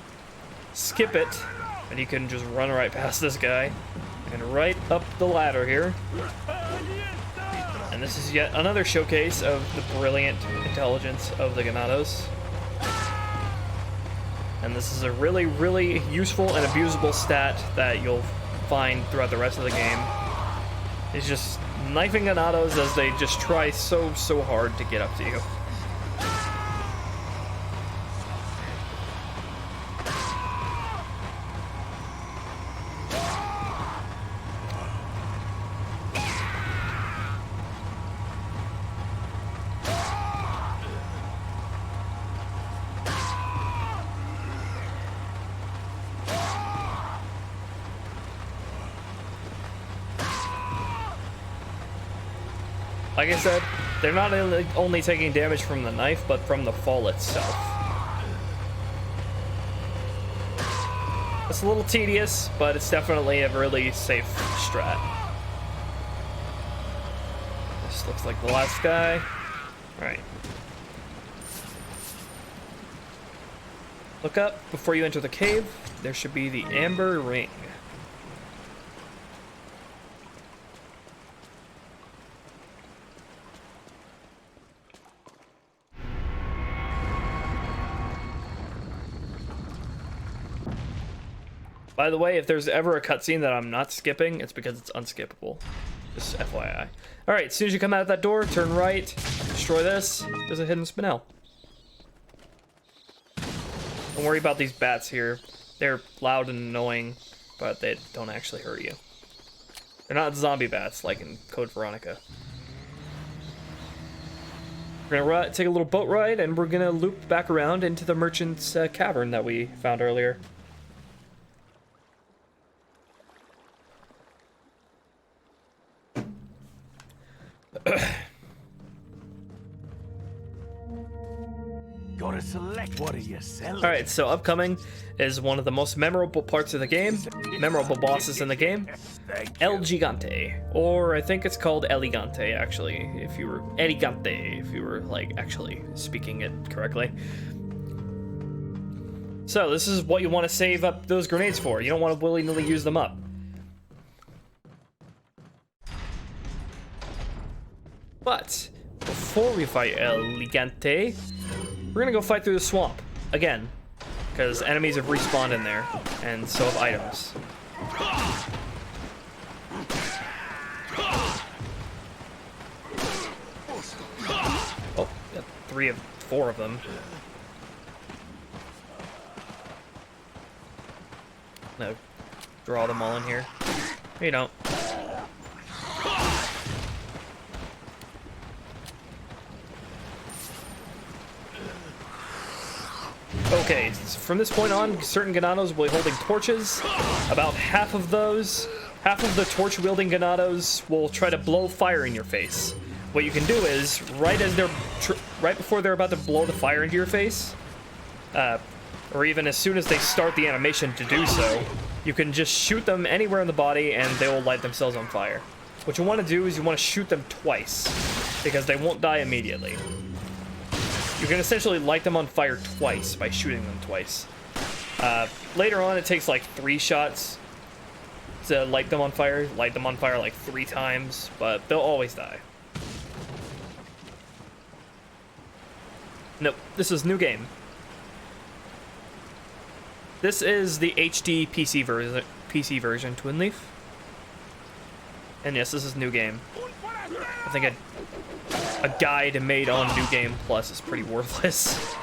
Skip it, and you can just run right past this guy. And right up the ladder here. And this is yet another showcase of the brilliant intelligence of the Ganados. And this is a really, really useful and abusable stat that you'll find throughout the rest of the game. It's just knifing Ganados as they just try so hard to get up to you. Like I said, they're not only taking damage from the knife, but from the fall itself. It's a little tedious, but it's definitely a really safe strat. This looks like the last guy. Alright. Look up before you enter the cave. There should be the amber ring. By the way, if there's ever a cutscene that I'm not skipping, it's because it's unskippable. Just FYI. Alright, as soon as you come out of that door, turn right, destroy this. There's a hidden spinel. Don't worry about these bats here. They're loud and annoying, but they don't actually hurt you. They're not zombie bats like in Code Veronica. We're gonna take a little boat ride, and we're gonna loop back around into the merchant's cavern that we found earlier. Gotta select. What are you selling? Alright, so upcoming is one of the most memorable parts of the game, memorable bosses in the game, El Gigante, or I think it's called Elegante, actually, if you were, Elegante, if you were, like, actually speaking it correctly. So, this is what you want to save up those grenades for. You don't want to willy-nilly use them up. But, before we fight El Gigante, we're gonna go fight through the swamp, again, because enemies have respawned in there, and so have items. Oh, yeah, 4 of them. No, draw them all in here. You don't. Okay, so from this point on, certain Ganados will be holding torches. About half of the torch-wielding Ganados will try to blow fire in your face. What you can do is, right before they're about to blow the fire into your face, or even as soon as they start the animation to do so, you can just shoot them anywhere in the body and they will light themselves on fire. What you want to do is you want to shoot them twice, because they won't die immediately. You can essentially light them on fire twice by shooting them twice. Later on, it takes like 3 shots to light them on fire. Light them on fire like 3 times, but they'll always die. Nope, this is new game. This is the HD PC version, Twin Leaf. And yes, this is New Game. I think a guide made on New Game Plus is pretty worthless.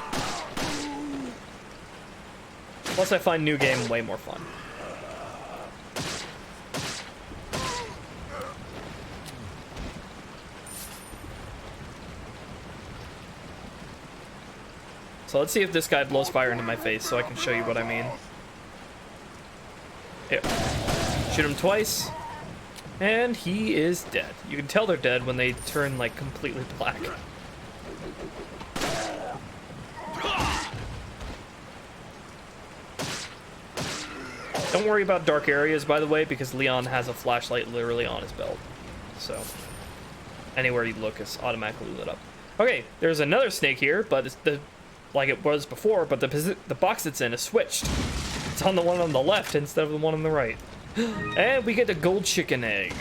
Plus, I find New Game way more fun. So let's see if this guy blows fire into my face so I can show you what I mean. Here. Shoot him twice. And he is dead. You can tell they're dead when they turn, like, completely black. Don't worry about dark areas, by the way, because Leon has a flashlight literally on his belt. So, anywhere you look is automatically lit up. Okay, there's another snake here, but it's like it was before, but the box it's in is switched. It's on the one on the left instead of the one on the right. And we get a gold chicken egg.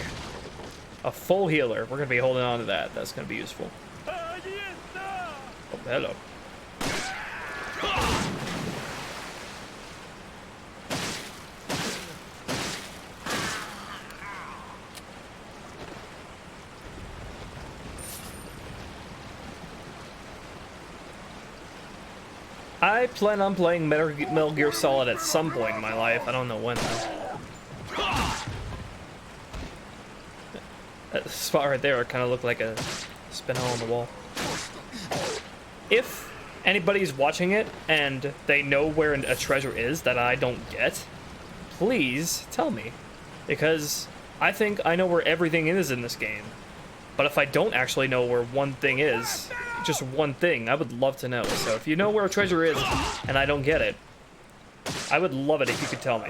A full healer. We're going to be holding on to that. That's going to be useful. Oh, hello. I plan on playing Metal Gear Solid at some point in my life. I don't know when, though. That spot right there kind of looked like a spin hole in the wall. If anybody's watching it and they know where a treasure is that I don't get, please tell me. Because I think I know where everything is in this game. But if I don't actually know where one thing is, just one thing, I would love to know. So if you know where a treasure is and I don't get it, I would love it if you could tell me.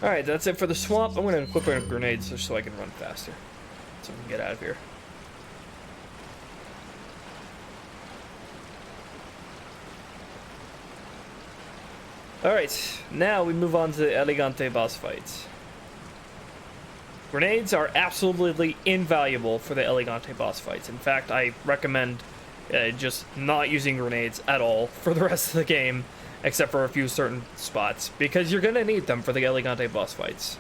Alright, that's it for the swamp. I'm going to equip a grenade so I can run faster. So we can get out of here. Alright, now we move on to the Elegante boss fights. Grenades are absolutely invaluable for the Elegante boss fights. In fact, I recommend just not using grenades at all for the rest of the game, except for a few certain spots, because you're gonna need them for the Elegante boss fights.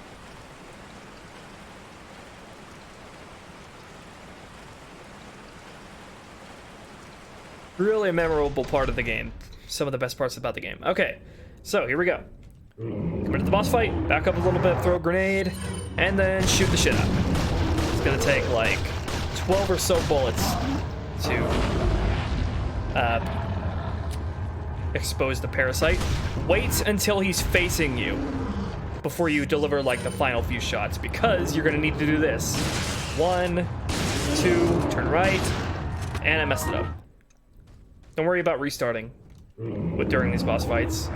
Really a memorable part of the game. Some of the best parts about the game. Okay, so here we go. Come into the boss fight, back up a little bit, throw a grenade, and then shoot the shit out. It's gonna take like 12 or so bullets to expose the parasite. Wait until he's facing you before you deliver like the final few shots, because you're gonna need to do this. 1, 2, turn right, and I messed it up. Don't worry about restarting during these boss fights.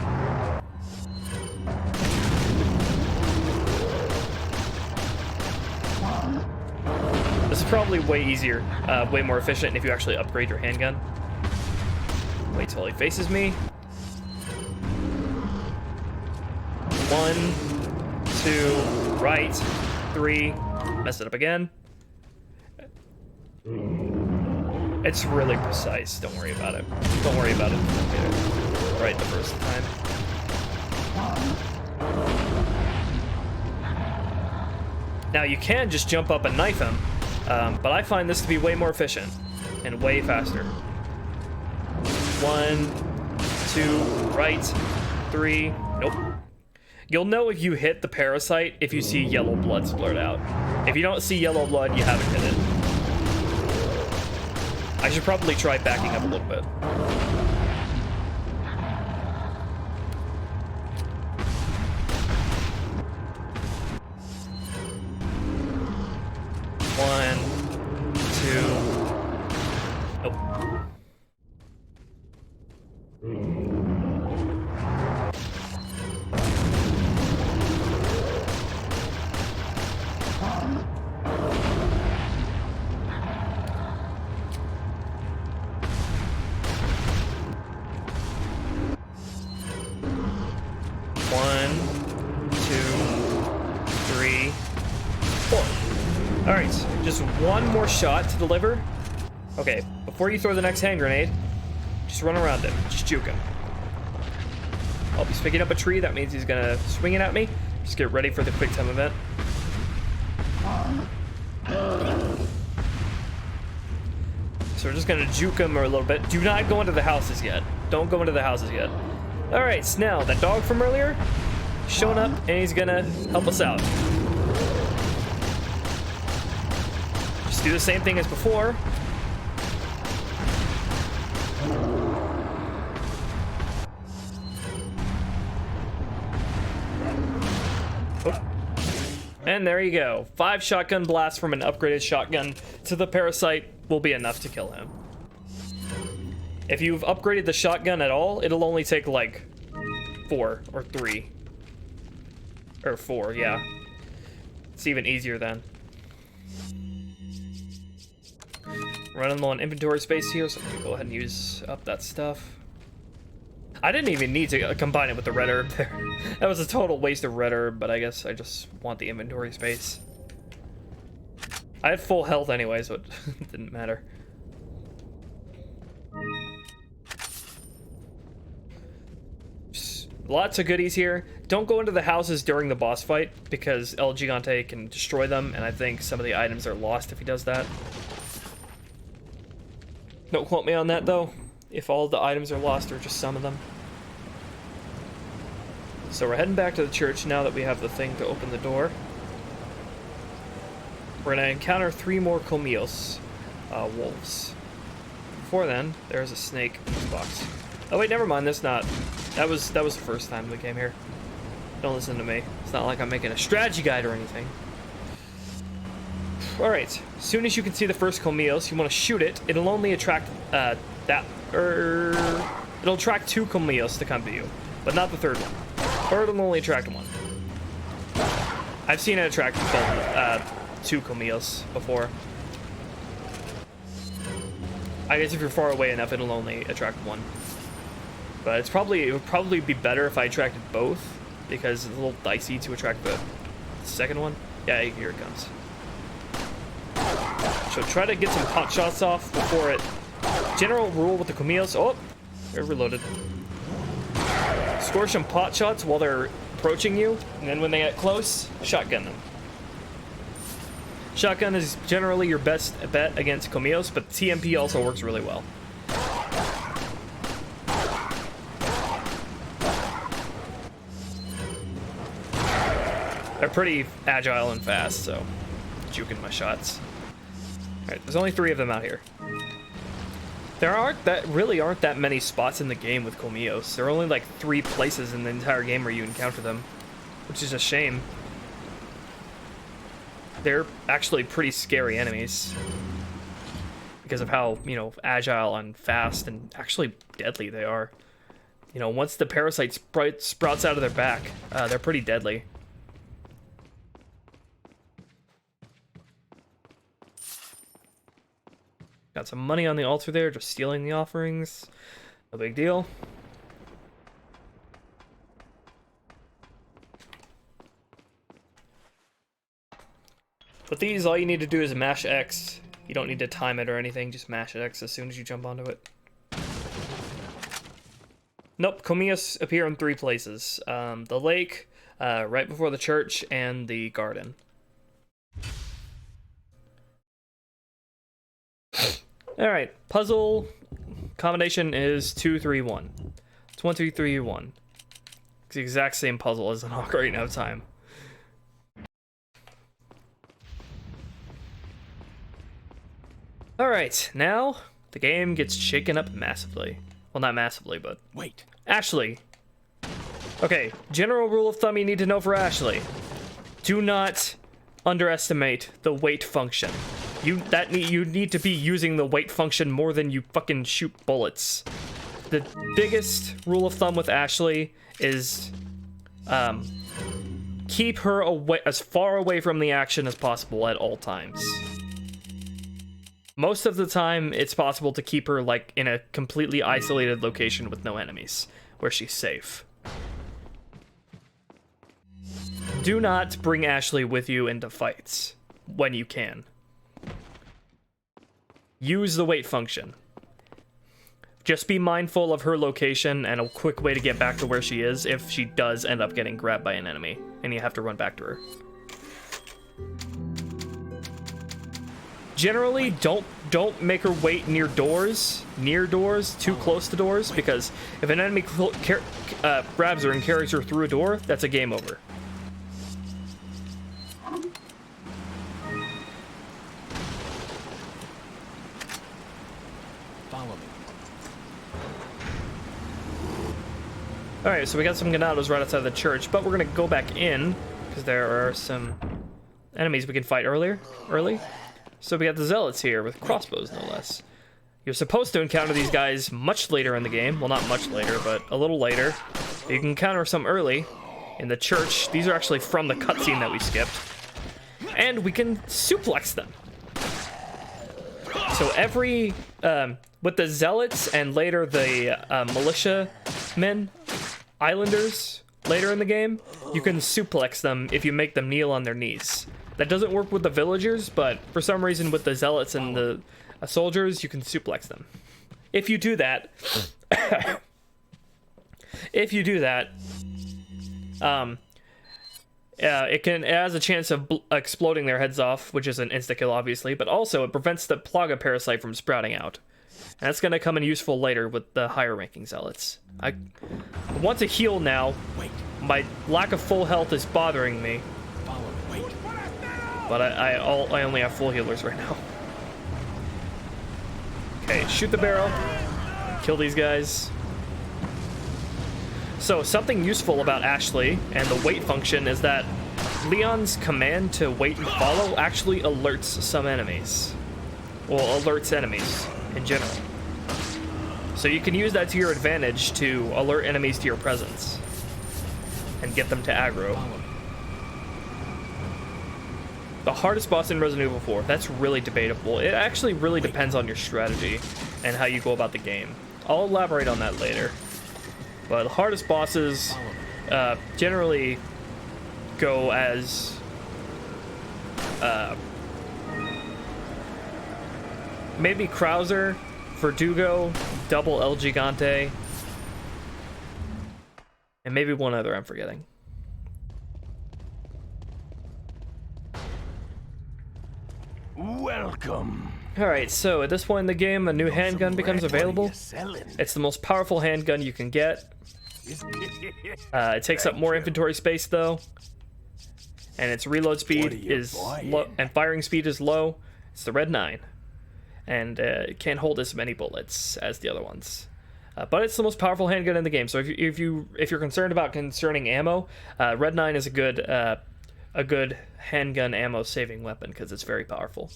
This is probably way easier, way more efficient if you actually upgrade your handgun. Wait till he faces me. 1, 2, right, 3, mess it up again. It's really precise, don't worry about it. Don't worry about it. Get it right the first time. Now you can just jump up and knife him, but I find this to be way more efficient and way faster. 1, 2, right, 3, nope. You'll know if you hit the parasite if you see yellow blood splurt out. If you don't see yellow blood, you haven't hit it. I should probably try backing up a little bit. One, two, nope. Alright, just one more shot to deliver, Okay, before you throw the next hand grenade, just run around him. Just juke him. Oh, he's picking up a tree. That means he's gonna swing it at me. Just get ready for the quick time event. So we're just gonna juke him a little bit. Do not go into the houses yet. Don't go into the houses yet. All right, Snell, that dog from earlier, showing up, and he's gonna help us out. Just do the same thing as before. Oh. And there you go. 5 shotgun blasts from an upgraded shotgun to the parasite will be enough to kill him. If you've upgraded the shotgun at all, it'll only take like 4 or 3. Or 4, yeah. It's even easier then. Running low on inventory space here, so I'm gonna go ahead and use up that stuff. I didn't even need to combine it with the red herb there. That was a total waste of red herb, but I guess I just want the inventory space. I had full health anyway, so it didn't matter. Just lots of goodies here. Don't go into the houses during the boss fight, because El Gigante can destroy them, and I think some of the items are lost if he does that. Don't quote me on that, though, if all the items are lost or just some of them. So we're heading back to the church now that we have the thing to open the door. We're gonna encounter 3 more Comillos, wolves. Before then, there's a snake in this box. Oh wait, never mind. That's not. That was the first time we came here. Don't listen to me. It's not like I'm making a strategy guide or anything. All right. As soon as you can see the first Comillos, you want to shoot it. It'll only attract it'll attract 2 Comillos to come to you, but not the third one. Or it'll only attract 1. I've seen it attract both. 2 Comillos before. I guess if you're far away enough, it'll only attract 1. But it would probably be better if I attracted both, because it's a little dicey to attract the second one. Yeah, here it comes. So try to get some pot shots off before it. General rule with the Comillos. Oh, they're reloaded. Score some pot shots while they're approaching you, and then when they get close, shotgun them. Shotgun is generally your best bet against Comillos, but TMP also works really well. They're pretty agile and fast, so juking my shots. Alright, there's only 3 of them out here. There really aren't that many spots in the game with Comillos. There are only like 3 places in the entire game where you encounter them, which is a shame. They're actually pretty scary enemies because of how, you know, agile and fast and actually deadly they are. You know, once the parasite sprouts out of their back, they're pretty deadly. Got some money on the altar there, just stealing the offerings. No big deal. With these, all you need to do is mash X. You don't need to time it or anything, just mash X as soon as you jump onto it. Nope, Comillos appear in 3 places. The lake, right before the church, and the garden. Alright, puzzle combination is 2, 3, 1. It's 1, 2, 3, 1. It's the exact same puzzle as an Ocarina of Time. Alright, now the game gets shaken up massively. Well, not massively, but... Wait. Ashley. Okay, general rule of thumb you need to know for Ashley. Do not underestimate the wait function. You need to be using the wait function more than you fucking shoot bullets. The biggest rule of thumb with Ashley is keep her away, as far away from the action as possible at all times. Most of the time, it's possible to keep her like in a completely isolated location with no enemies, where she's safe. Do not bring Ashley with you into fights when you can. use the wait function. Just be mindful of her location and a quick way to get back to where she is if she does end up getting grabbed by an enemy and you have to run back to her. Generally, don't make her wait near doors, too close to doors, because if an enemy grabs her and carries her through a door, that's a game over. Follow me. Alright, so we got some ganados right outside the church, but we're gonna go back in, because there are some enemies we can fight early. So we got the zealots here with crossbows, no less. You're supposed to encounter these guys much later in the game. Well, not much later, but a little later. You can encounter some early in the church. These are actually from the cutscene that we skipped. And we can suplex them. So every, with the zealots and later the militia men, islanders, later in the game, you can suplex them if you make them kneel on their knees. That doesn't work with the villagers, but for some reason with the zealots and the soldiers, you can suplex them. If you do that, it has a chance of exploding their heads off, which is an insta-kill, obviously, but also it prevents the Plaga parasite from sprouting out. And that's going to come in useful later with the higher ranking zealots. I want to heal now. Wait. My lack of full health is bothering me. Follow me. Wait. But I only have full healers right now. Okay, shoot the barrel. Kill these guys. So something useful about Ashley and the wait function is that Leon's command to wait and follow actually alerts some enemies. Well, alerts enemies in general. So you can use that to your advantage to alert enemies to your presence and get them to aggro. The hardest boss in Resident Evil 4, that's really debatable. It actually really depends on your strategy and how you go about the game. I'll elaborate on that later. But the hardest bosses generally go as maybe Krauser, Verdugo, Double El Gigante, and maybe one other I'm forgetting. Welcome. Alright, so at this point in the game, a new handgun becomes available. It's the most powerful handgun you can get. It takes up more inventory space though. And its reload speed is low, and firing speed is low. It's the Red 9. And it can't hold as many bullets as the other ones. But it's the most powerful handgun in the game. So if you're concerned about concerning ammo, Red 9 is a good handgun ammo saving weapon because it's very powerful.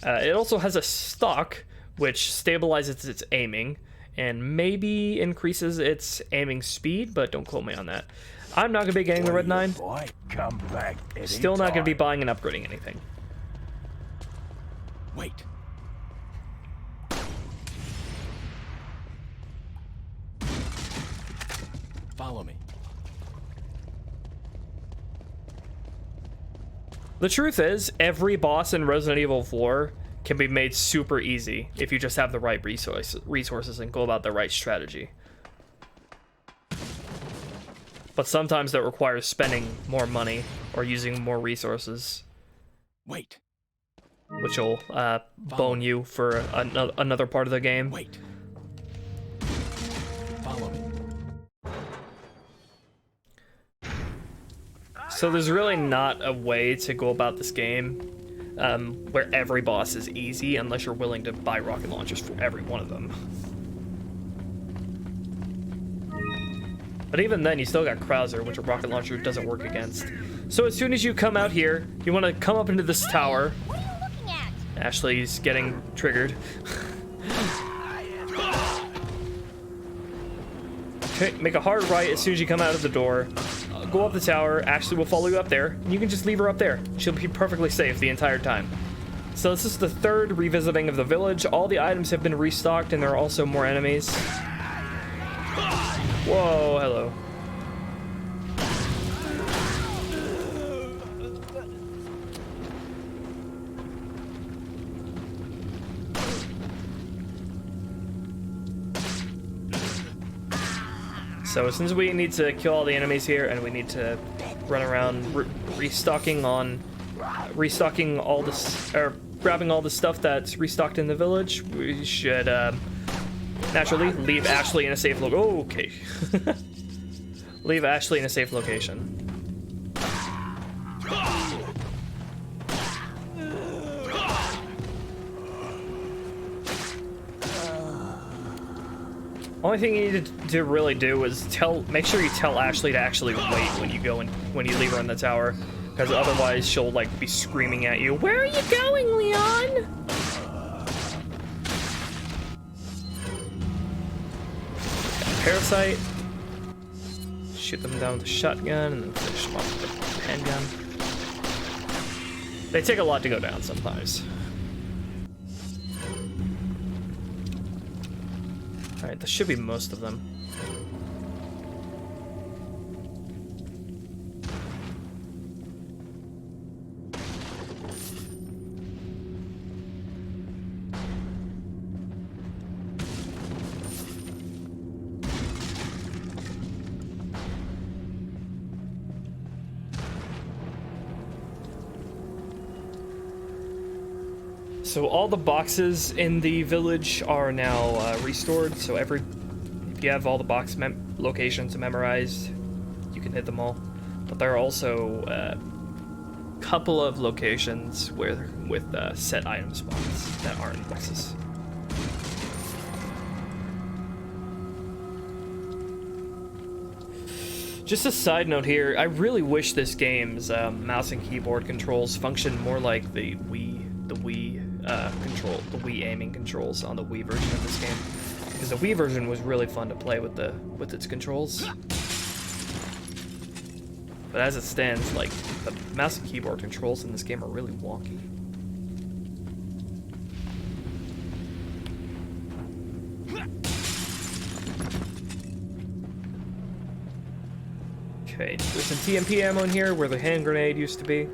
It also has a stock which stabilizes its aiming and maybe increases its aiming speed, but don't quote me on that. I'm not gonna be getting the Red 9. Still not gonna be buying and upgrading anything. Wait. Follow me. The truth is, every boss in Resident Evil 4 can be made super easy if you just have the right resources and go about the right strategy. But sometimes that requires spending more money or using more resources. Wait. Which will bone you for another part of the game. Wait. Follow me. So there's really not a way to go about this game where every boss is easy unless you're willing to buy rocket launchers for every one of them. But even then, you still got Krauser, which a rocket launcher doesn't work against. So as soon as you come out here, you want to come up into this tower. What are you looking at? Ashley's getting triggered. Okay, make a hard right as soon as you come out of the door. Go up the tower. Ashley will follow you up there. And you can just leave her up there. She'll be perfectly safe the entire time. So this is the third revisiting of the village. All the items have been restocked, and there are also more enemies. Whoa, hello. So since we need to kill all the enemies here, and we need to run around restocking all this, or grabbing all the stuff that's restocked in the village, we should naturally leave Ashley in a safe location. Oh, okay. Leave Ashley in a safe location. Only thing you need to really do is make sure you tell Ashley to actually wait when you leave her in the tower, because otherwise she'll like be screaming at you. Where are you going, Leon? Parasite. Shoot them down with a shotgun and then finish them off with a handgun. They take a lot to go down sometimes. Alright, this should be most of them. So all the boxes in the village are now restored, so if you have all the box locations memorized, you can hit them all. But there are also a couple of locations with set item spots that aren't boxes. Just a side note here, I really wish this game's mouse and keyboard controls function more like the Wii aiming controls on the Wii version of this game, because the Wii version was really fun to play with its controls. But as it stands, like, the mouse and keyboard controls in this game are really wonky. Okay, there's some TMP ammo in here where the hand grenade used to be.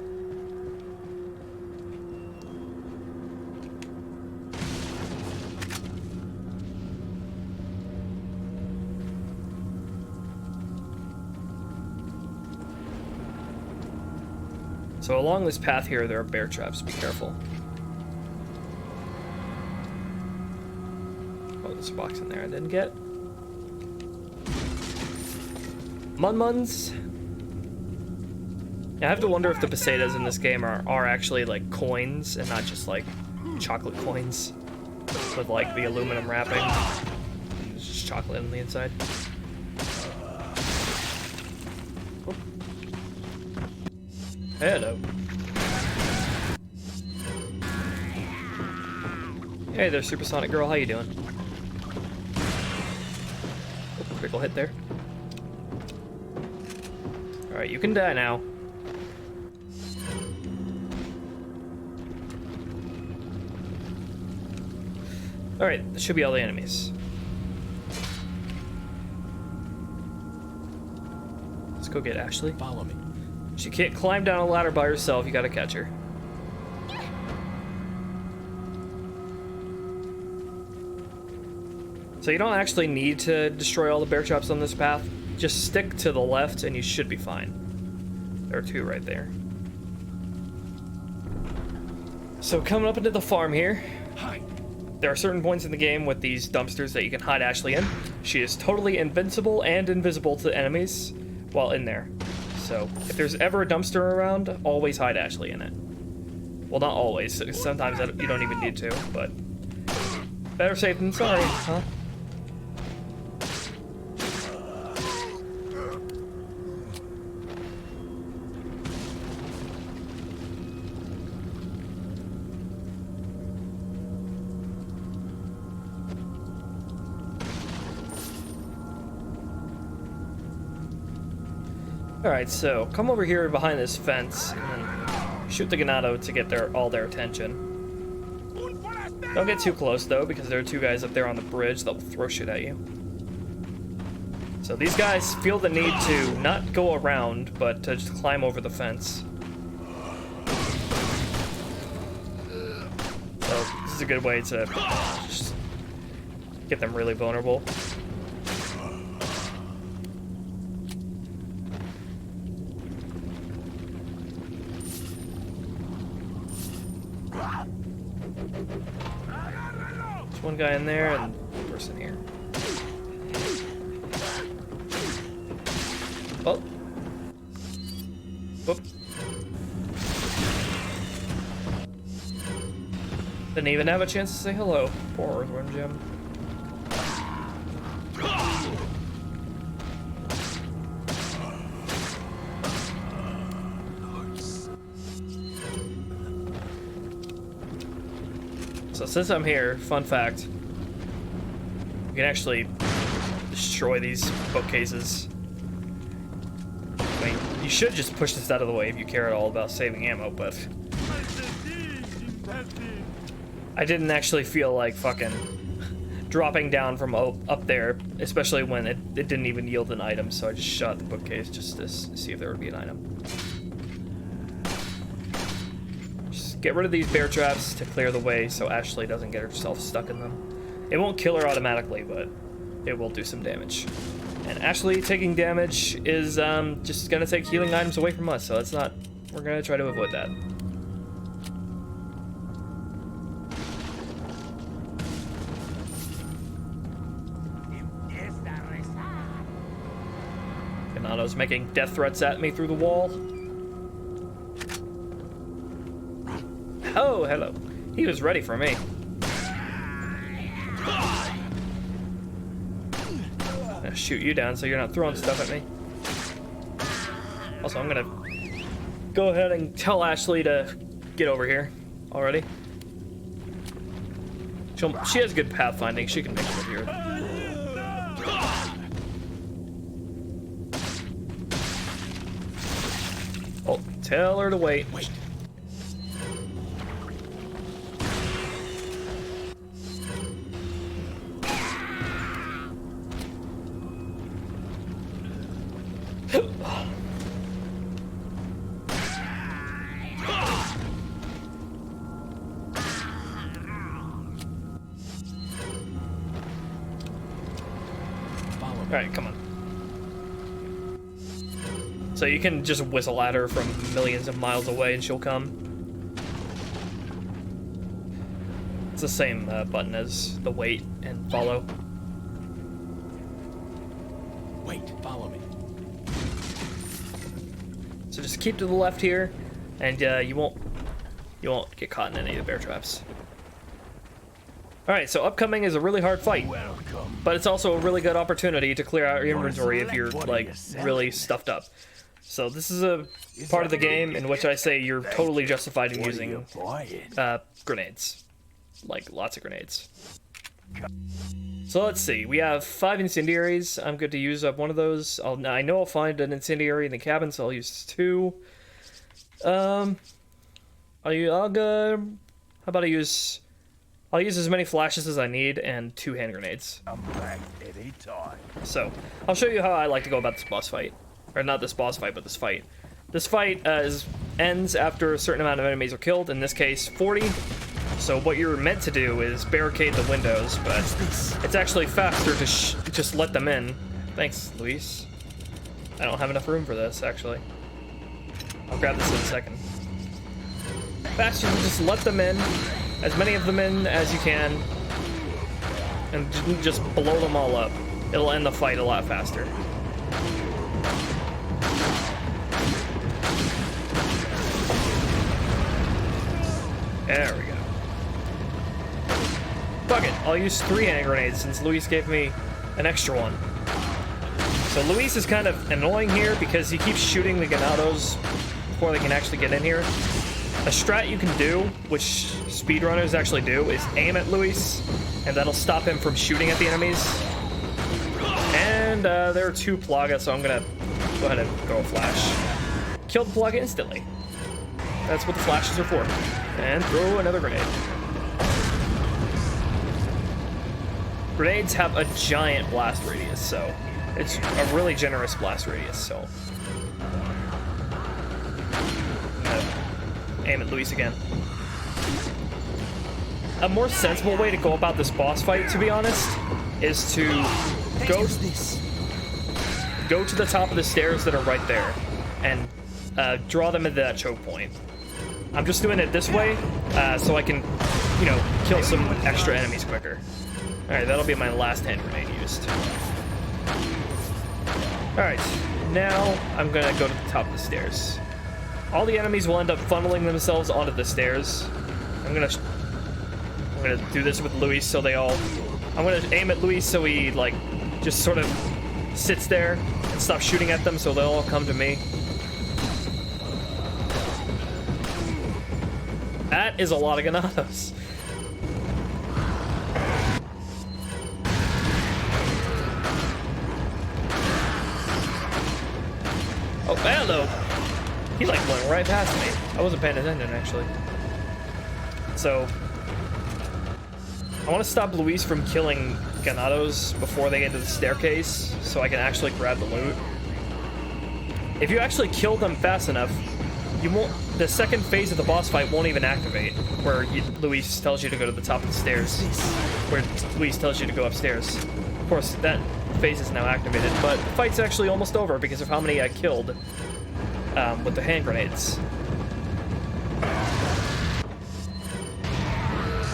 So along this path here, there are bear traps. Be careful. Oh, there's a box in there I didn't get. Mun-muns. Yeah, I have to wonder if the pesetas in this game are actually like coins and not just like chocolate coins with like the aluminum wrapping. There's just chocolate on the inside. Hello. Hey there, Supersonic Girl. How you doing? Oh, critical hit there. Alright, you can die now. Alright, that should be all the enemies. Let's go get Ashley. Follow me. She can't climb down a ladder by herself, you gotta catch her. So you don't actually need to destroy all the bear traps on this path. Just stick to the left and you should be fine. There are two right there. So coming up into the farm here, there are certain points in the game with these dumpsters that you can hide Ashley in. She is totally invincible and invisible to enemies while in there. So if there's ever a dumpster around, always hide Ashley in it. Well, not always. Sometimes you don't even need to, but better safe than sorry, huh? Alright, so come over here behind this fence and then shoot the ganado to get all their attention. Don't get too close though, because there are two guys up there on the bridge that will throw shit at you. So these guys feel the need to not go around, but to just climb over the fence. So this is a good way to just get them really vulnerable. one guy in there and one person here. Oh. Whoop. Didn't even have a chance to say hello. Poor Earthworm Jim. So since I'm here, fun fact, you can actually destroy these bookcases. I mean, you should just push this out of the way if you care at all about saving ammo, but I didn't actually feel like fucking dropping down from up there, especially when it didn't even yield an item, so I just shot the bookcase just to see if there would be an item. Just get rid of these bear traps to clear the way so Ashley doesn't get herself stuck in them. It won't kill her automatically, but it will do some damage. And Ashley taking damage is just gonna take healing items away from us, so it's not, we're gonna try to avoid that. Ganato's making death threats at me through the wall. Oh, hello. He was ready for me. I'm gonna shoot you down so you're not throwing stuff at me. Also, I'm gonna go ahead and tell Ashley to get over here already. She has good pathfinding. She can make it over here. Oh, tell her to wait. Alright, come on. So you can just whistle at her from millions of miles away and she'll come. It's the same button as the wait and follow. Wait, follow me. So just keep to the left here, and you won't get caught in any of the bear traps. Alright, so upcoming is a really hard fight, but it's also a really good opportunity to clear out your inventory if you're, like, really stuffed up. So this is a part of the game in which I say you're totally justified in using grenades. Like, lots of grenades. So let's see, we have 5 incendiaries. I'm good to use up one of those. I know I'll find an incendiary in the cabin, so I'll use 2. I'll use as many flashes as I need and 2 hand grenades. I'm back anytime. So, I'll show you how I like to go about this boss fight. Or not this boss fight, but this fight. This fight ends after a certain amount of enemies are killed, in this case 40. So what you're meant to do is barricade the windows, but it's actually faster to just let them in. Thanks, Luis. I don't have enough room for this, actually. I'll grab this in a second. Faster to just let them in, as many of them in as you can, and just blow them all up. It'll end the fight a lot faster. There we go. Fuck it, I'll use 3 hand grenades since Luis gave me an extra one. So Luis is kind of annoying here because he keeps shooting the Ganatos before they can actually get in here. A strat you can do, which speedrunners actually do, is aim at Luis, and that'll stop him from shooting at the enemies. And there are 2 Plaga, so I'm gonna go ahead and throw a flash. Kill the Plaga instantly. That's what the flashes are for. And throw another grenade. Grenades have a giant blast radius, so it's a really generous blast radius, so. Aim at Luis again. A more sensible way to go about this boss fight, to be honest, is to go to the top of the stairs that are right there and draw them into that choke point. I'm just doing it this way so I can you know, kill some extra enemies quicker. Alright, that'll be my last hand grenade used. Alright, now I'm gonna go to the top of the stairs. All the enemies will end up funneling themselves onto the stairs. I'm gonna do this with Luis so they all... I'm gonna aim at Luis so he, like, just sort of sits there and stops shooting at them so they'll all come to me. That is a lot of Ganados. Oh, hello! He, like, went right past me. I wasn't paying attention, actually. So... I want to stop Luis from killing Ganados before they get to the staircase, so I can actually grab the loot. If you actually kill them fast enough, you won't. The second phase of the boss fight won't even activate, where Luis tells you to go to the top of the stairs, where Luis tells you to go upstairs. Of course, that phase is now activated, but the fight's actually almost over because of how many I killed with the hand grenades.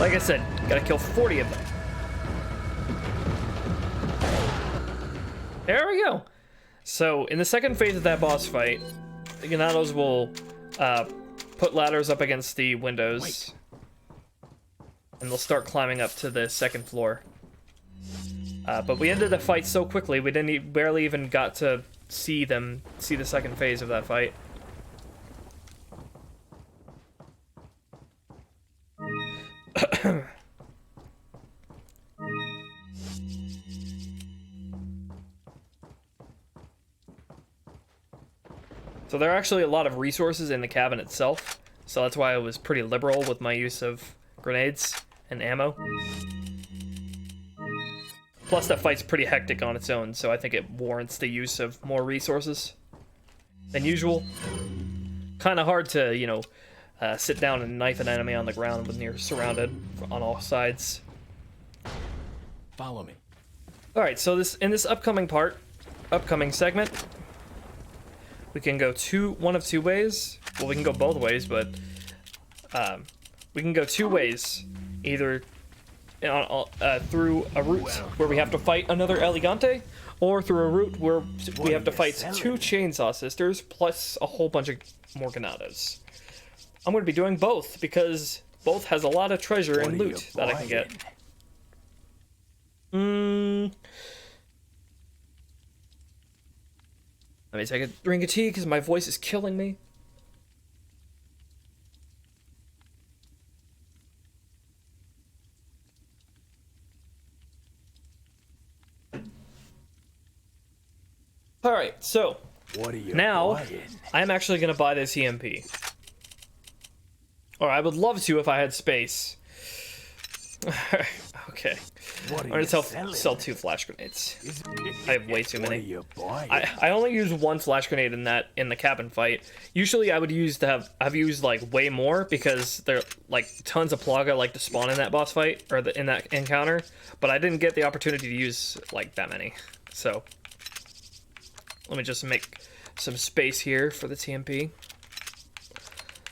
Like I said, gotta kill 40 of them. There we go. So, in the second phase of that boss fight, the Ganados will put ladders up against the windows. And they'll start climbing up to the second floor. But we ended the fight so quickly, we barely even got to see the second phase of that fight. So there are actually a lot of resources in the cabin itself, so that's why I was pretty liberal with my use of grenades and ammo. Plus that fight's pretty hectic on its own, so I think it warrants the use of more resources than usual. Kind of hard to, you know, sit down and knife an enemy on the ground when you're surrounded on all sides. Follow me. Alright, so in this upcoming segment, we can go one of two ways. Well, we can go both ways, but we can go two ways. Either through a route where we have to fight another Elegante, or through a route where we have to fight two Chainsaw Sisters, plus a whole bunch of more Ganados. I'm going to be doing both, because both has a lot of treasure and loot that I can get. Let me take a drink of tea, because my voice is killing me. Alright, so, now, I'm actually going to buy this EMP. Or I would love to if I had space. Okay. I'm gonna sell 2 flash grenades. I have way too many. I only use 1 flash grenade in the cabin fight. Usually I've used like way more because there like tons of Plaga like to spawn in that boss fight or in that encounter, but I didn't get the opportunity to use like that many. So let me just make some space here for the TMP.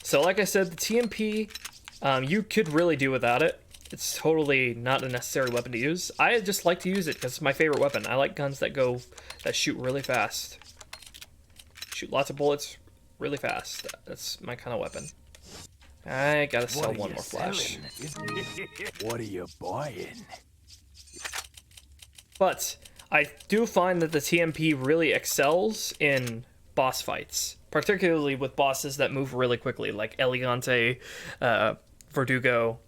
So like I said, the TMP, you could really do without it. It's totally not a necessary weapon to use. I just like to use it because it's my favorite weapon. I like guns that shoot really fast. Shoot lots of bullets really fast. That's my kind of weapon. I gotta sell 1 more flash. What are you buying? But I do find that the TMP really excels in boss fights, particularly with bosses that move really quickly, like Elegante, Verdugo,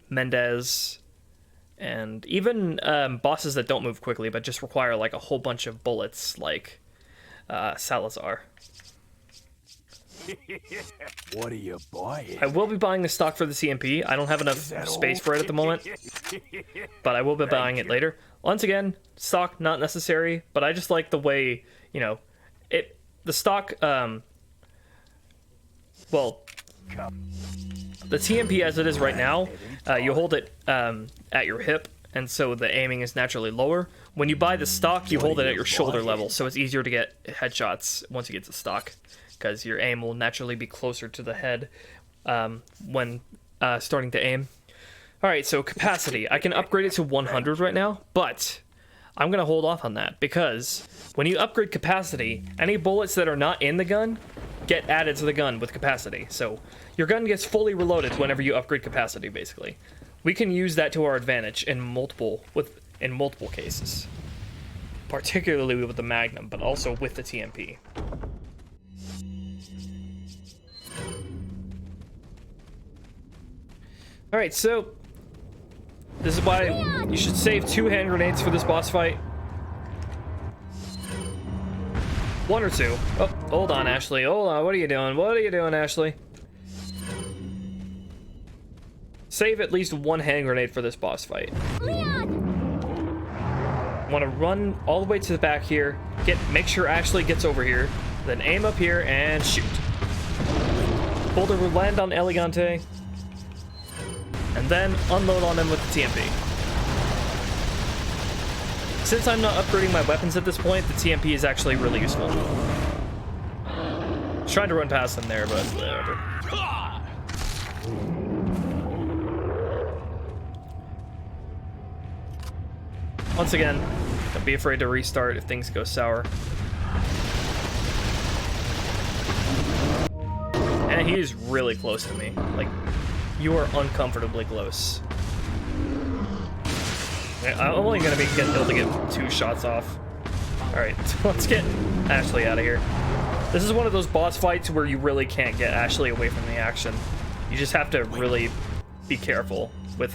Mendez, and even bosses that don't move quickly but just require like a whole bunch of bullets, like Salazar. What are you buying? I will be buying the stock for the CMP. I don't have enough space for it at the moment, but I will be buying it later. Once again, stock not necessary, but I just like the way, you know, the stock, well, the TMP as it is right now, you hold it at your hip, and so the aiming is naturally lower. When you buy the stock, you hold it at your shoulder level, so it's easier to get headshots once you get the stock, because your aim will naturally be closer to the head when starting to aim. All right, so capacity. I can upgrade it to 100 right now, but I'm going to hold off on that because when you upgrade capacity, any bullets that are not in the gun get added to the gun with capacity. So your gun gets fully reloaded whenever you upgrade capacity, basically. We can use that to our advantage in multiple cases. Particularly with the Magnum, but also with the TMP. Alright, so this is why you should save 2 hand grenades for this boss fight. 1 or 2. Oh, hold on, Ashley. Hold on. What are you doing? What are you doing, Ashley? Save at least 1 hand grenade for this boss fight. Want to run all the way to the back here. Make sure Ashley gets over here. Then aim up here and shoot. Boulder will land on Elegante. And then unload on him with the TMP. Since I'm not upgrading my weapons at this point, the TMP is actually really useful. I was trying to run past him there, but whatever. Once again, don't be afraid to restart if things go sour. And he is really close to me. Like, you are uncomfortably close. I'm only gonna be able to get 2 shots off. Alright, let's get Ashley out of here. This is one of those boss fights where you really can't get Ashley away from the action. You just have to really be careful with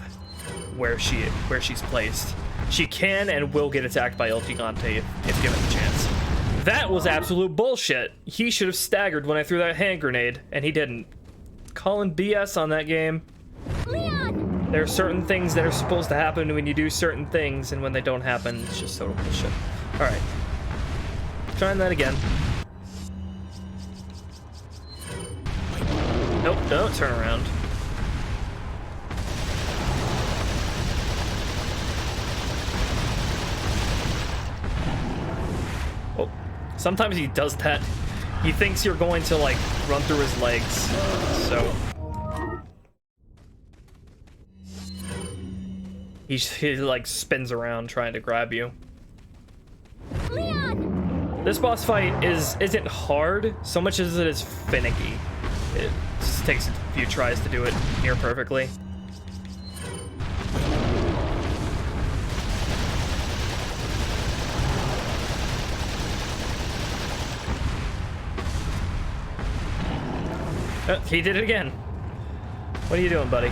where she's placed. She can and will get attacked by El Gigante if given the chance. That was absolute bullshit. He should have staggered when I threw that hand grenade, and he didn't. Calling BS on that game. There are certain things that are supposed to happen when you do certain things, and when they don't happen, it's just total bullshit. Alright. Trying that again. Nope, don't turn around. Oh, sometimes he does that. He thinks you're going to, like, run through his legs, so... He like spins around trying to grab you. This boss fight isn't hard so much as it is finicky. It just takes a few tries to do it near perfectly. He did it again. What are you doing, buddy?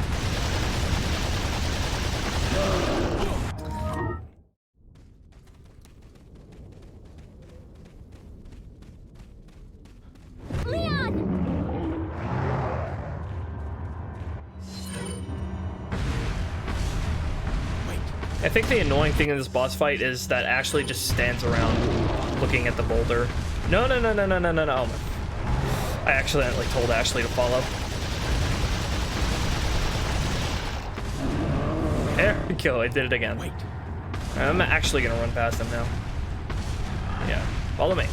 I think the annoying thing in this boss fight is that Ashley just stands around looking at the boulder. No, no, no, no, no, no, no, no. I accidentally told Ashley to follow. There we go, I did it again. Wait. I'm actually gonna run past him now. Yeah, follow me.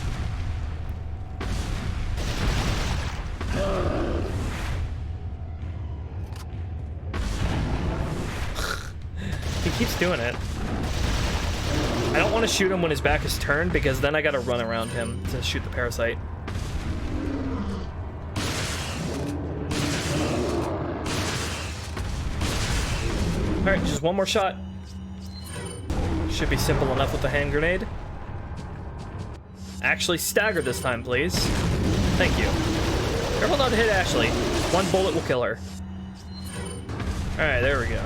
He keeps doing it. I don't want to shoot him when his back is turned because then I gotta run around him to shoot the parasite. Alright, just one more shot. Should be simple enough with the hand grenade. Actually stagger this time, please. Thank you. Careful not to hit Ashley. 1 bullet will kill her. Alright, there we go.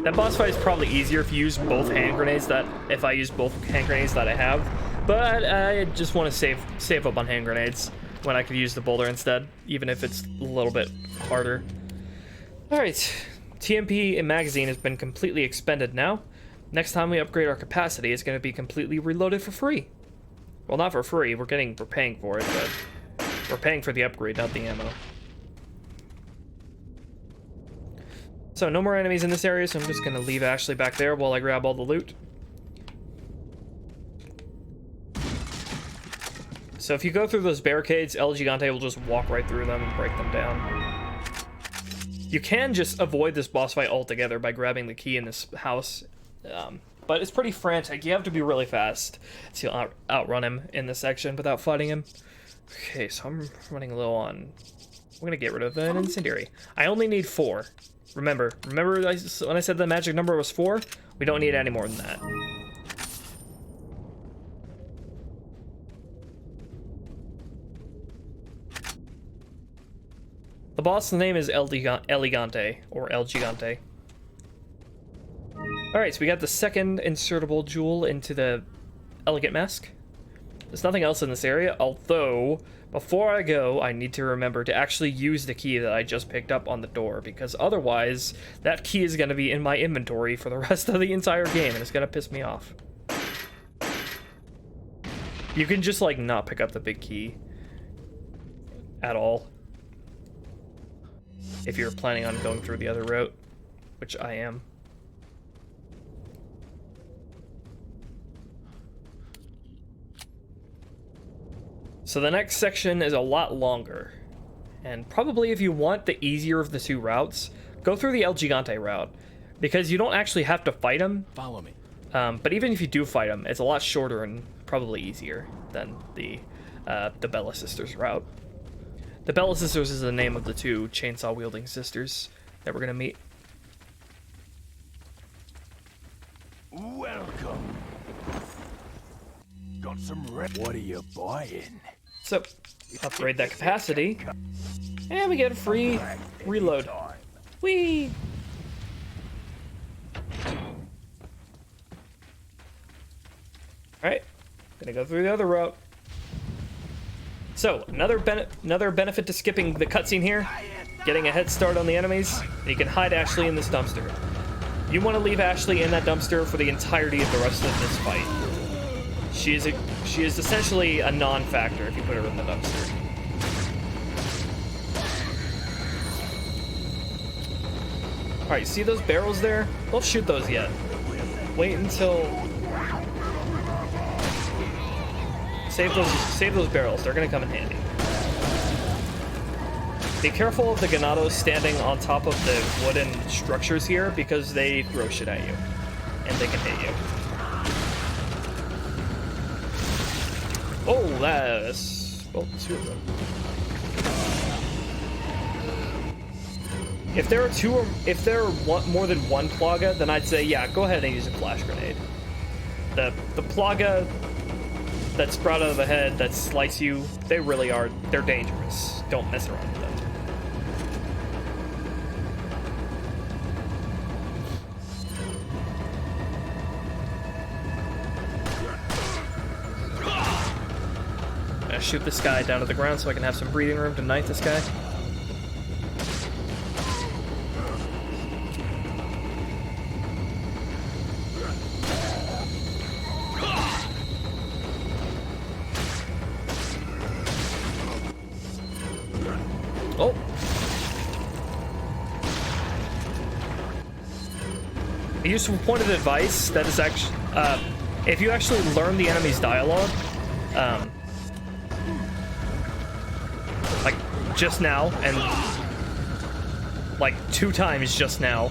That boss fight is probably easier if you use both hand grenades if I use both hand grenades that I have. But I just want to save up on hand grenades when I could use the boulder instead, even if it's a little bit harder. Alright, TMP and magazine has been completely expended now. Next time we upgrade our capacity, it's going to be completely reloaded for free. Well, not for free, we're paying for it, but we're paying for the upgrade, not the ammo. So no more enemies in this area, so I'm just going to leave Ashley back there while I grab all the loot. So if you go through those barricades, El Gigante will just walk right through them and break them down. You can just avoid this boss fight altogether by grabbing the key in this house. But it's pretty frantic. You have to be really fast to outrun him in this section without fighting him. Okay, so I'm running low on... We're going to get rid of an incendiary. I only need 4. Remember when I said the magic number was 4? We don't need any more than that. The boss's name is El Gigante, or El Gigante. Alright, so we got the second insertable jewel into the elegant mask. There's nothing else in this area, although before I go, I need to remember to actually use the key that I just picked up on the door, because otherwise, that key is going to be in my inventory for the rest of the entire game, and it's going to piss me off. You can just, like, not pick up the big key at all if you're planning on going through the other route, which I am. So the next section is a lot longer, and probably if you want the easier of the 2 routes, go through the El Gigante route, because you don't actually have to fight him. Follow me. But even if you do fight him, it's a lot shorter and probably easier than the Bella Sisters route. The Bella Sisters is the name of the 2 chainsaw-wielding sisters that we're gonna meet. Welcome. Got some What are you buying? So, upgrade that capacity, and we get a free reload. Whee! Alright, gonna go through the other route. So, another benefit to skipping the cutscene here, getting a head start on the enemies, you can hide Ashley in this dumpster. You want to leave Ashley in that dumpster for the entirety of the rest of this fight. She is essentially a non-factor if you put her in the dumpster. Alright, see those barrels there? Don't shoot those yet. Wait until... Save those barrels, they're gonna come in handy. Be careful of the ganados standing on top of the wooden structures here, because they throw shit at you. And they can hit you. Oh, that's... well, 2 of them. If there are more than 1 Plaga, then I'd say, yeah, go ahead and use a flash grenade. The Plaga that sprout out of the head, that slice you, they're dangerous. Don't mess around with them. I'm gonna shoot this guy down to the ground so I can have some breathing room to knife this guy. Oh! A useful point of advice that is actually, if you actually learn the enemy's dialogue, like just now, and like 2 times just now,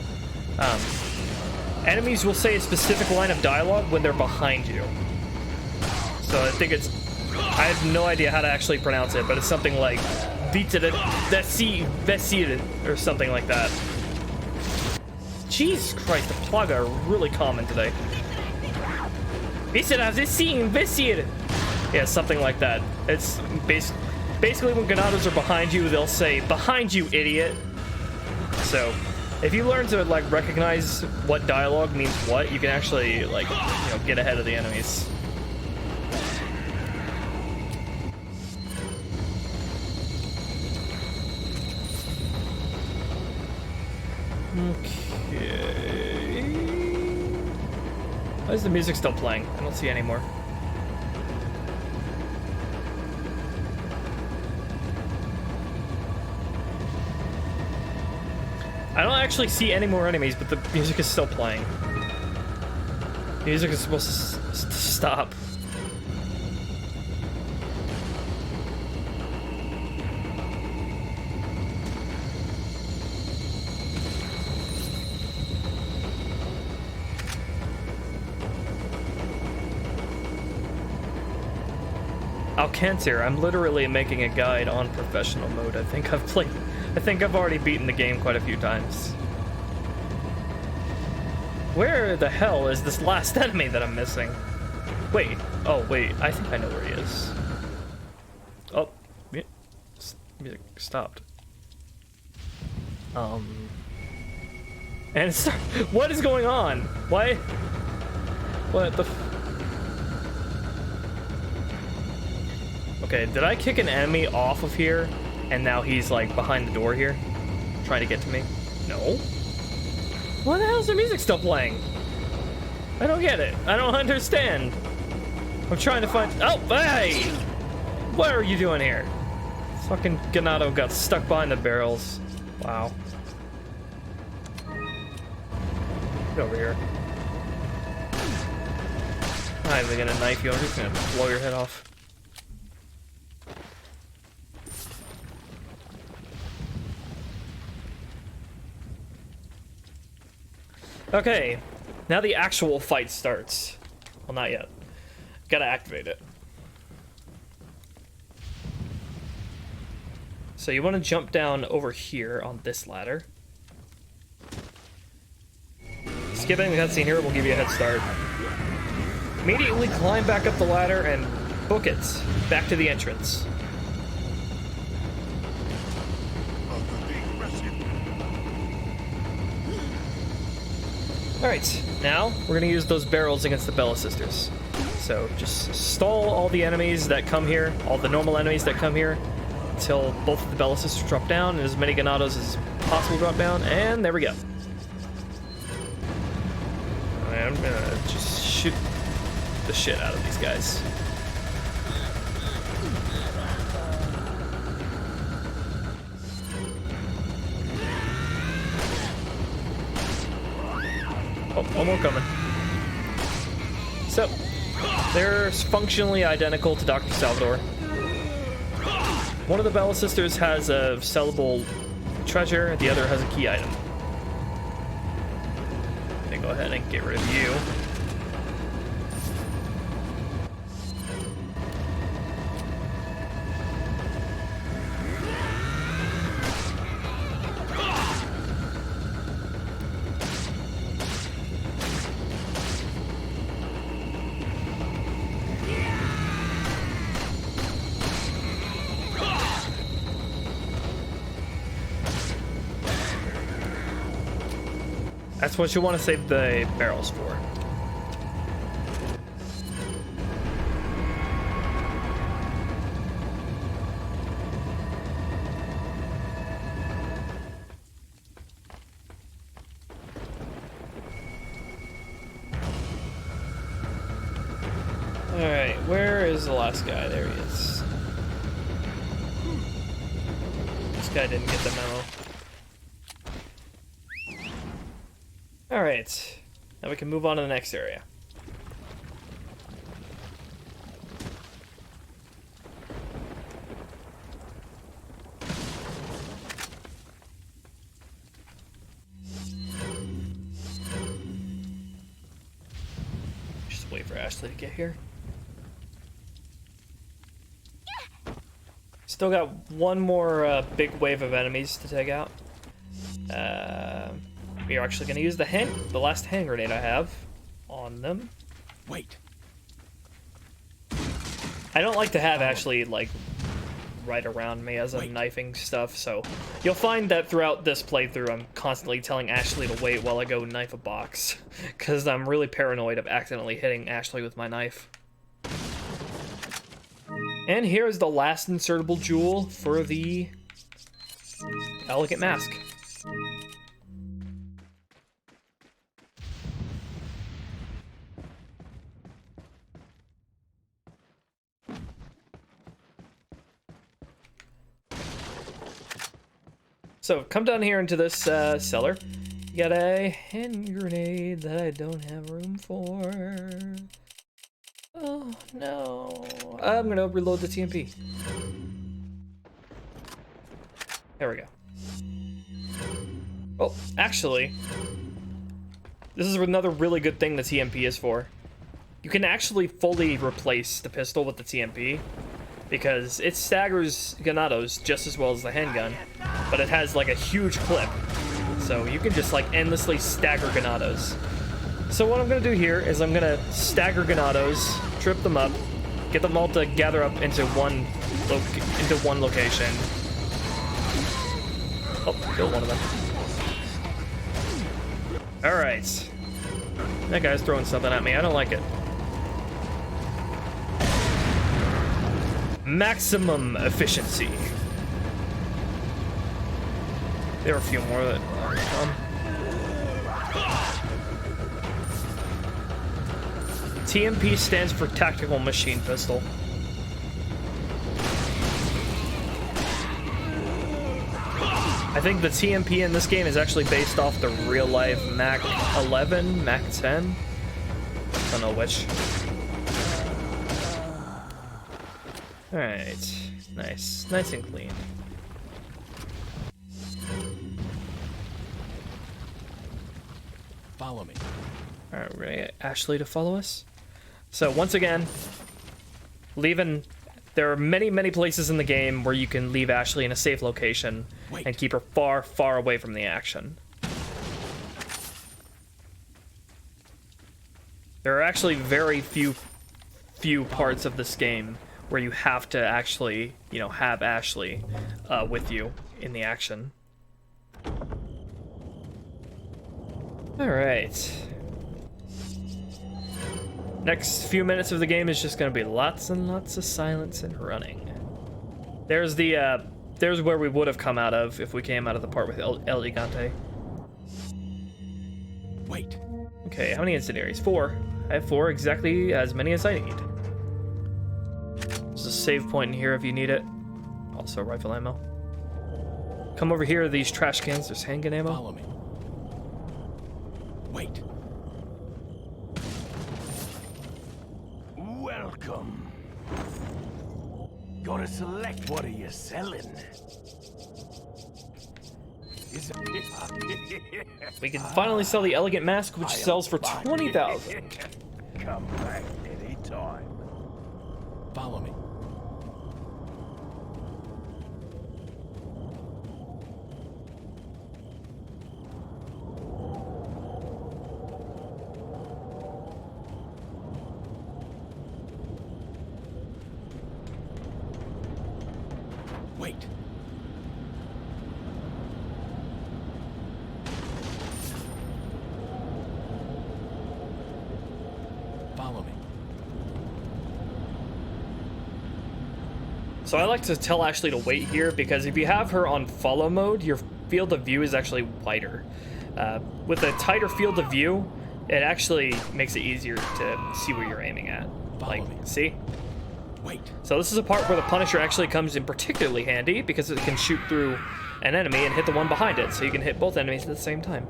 enemies will say a specific line of dialogue when they're behind you. So I think it's, I have no idea how to actually pronounce it, but it's something like Vesir, or something like that. Jesus Christ, the Plaga are really common today. Vesir. Yeah, something like that. It's basically when ganados are behind you, they'll say, "Behind you, idiot." So, if you learn to like recognize what dialogue means what, you can actually like, get ahead of the enemies. Okay. Why is the music still playing? I don't see any more. I don't actually see any more enemies, but the music is still playing. The music is supposed to stop. Alcantir, I'm literally making a guide on professional mode. I think I've already beaten the game quite a few times. Where the hell is this last enemy that I'm missing? Wait, oh wait, I think I know where he is. Oh, music stopped. And what is going on? Why? What the? Okay, did I kick an enemy off of here, and now he's like behind the door here, trying to get to me? No. Why the hell is the music still playing? I don't get it. I don't understand. I'm trying to find. Oh, hey! What are you doing here? Fucking Ganado got stuck behind the barrels. Wow. Get over here. I'm not even gonna knife you. I'm just gonna blow your head off. Okay, now the actual fight starts. Well, not yet. Gotta activate it. So you want to jump down over here on this ladder. Skipping the cutscene here will give you a head start. Immediately climb back up the ladder and book it back to the entrance. Alright, now we're gonna use those barrels against the Bella Sisters. So just stall all the enemies that come here, all the normal enemies that come here, until both of the Bella Sisters drop down and as many Ganados as possible drop down, and there we go. And I'm gonna just shoot the shit out of these guys. Oh, one more coming. So, they're functionally identical to Dr. Salvador. One of the Bella Sisters has a sellable treasure, the other has a key item. I'm gonna go ahead and get rid of you. That's what you want to save the barrels for. Alright, where is the last guy? There he is. This guy didn't get the memo. Alright, now we can move on to the next area. Just wait for Ashley to get here. Still got one more big wave of enemies to take out. We are actually going to use the last hand grenade I have on them. Wait. I don't like to have Ashley like right around me as I'm knifing stuff, so you'll find that throughout this playthrough I'm constantly telling Ashley to wait while I go knife a box, because I'm really paranoid of accidentally hitting Ashley with my knife. And here is the last insertable jewel for the elegant mask. So, come down here into this cellar. You got a hand grenade that I don't have room for. Oh, no. I'm gonna reload the TMP. There we go. Oh, actually, this is another really good thing the TMP is for. You can actually fully replace the pistol with the TMP. because it staggers Ganados just as well as the handgun, but it has like a huge clip. So you can just like endlessly stagger Ganados. So what I'm gonna do here is I'm gonna stagger Ganados, trip them up, get them all to gather up into one location. Oh, killed one of them. Alright. That guy's throwing something at me. I don't like it. Maximum efficiency. There are a few more that come. TMP stands for Tactical Machine Pistol. I think the TMP in this game is actually based off the real-life Mac 11, Mac 10. I don't know which. Alright. Nice. Nice and clean. Follow me. Alright, we're gonna get Ashley to follow us. So, once again, there are many, many places in the game where you can leave Ashley in a safe location and keep her far, far away from the action. There are actually very few parts of this game where you have to actually, have Ashley with you in the action. Alright. Next few minutes of the game is just going to be lots and lots of silence and running. There's where we would have come out of if we came out of the part with El Gigante. Wait. Okay, how many incendiaries? 4. I have 4, exactly as many as I need. There's a save point in here if you need it. Also rifle ammo. Come over here, these trash cans. There's handgun ammo. Follow me. Wait. Welcome. Gotta select what are you selling. We can finally sell the elegant mask, which sells for 20,000. Come back anytime. Follow me. Wait. Follow me. So I like to tell Ashley to wait here because if you have her on follow mode, your field of view is actually wider. With a tighter field of view, it actually makes it easier to see where you're aiming at. Like, see? Wait. So this is a part where the Punisher actually comes in particularly handy because it can shoot through an enemy and hit the one behind it, so you can hit both enemies at the same time.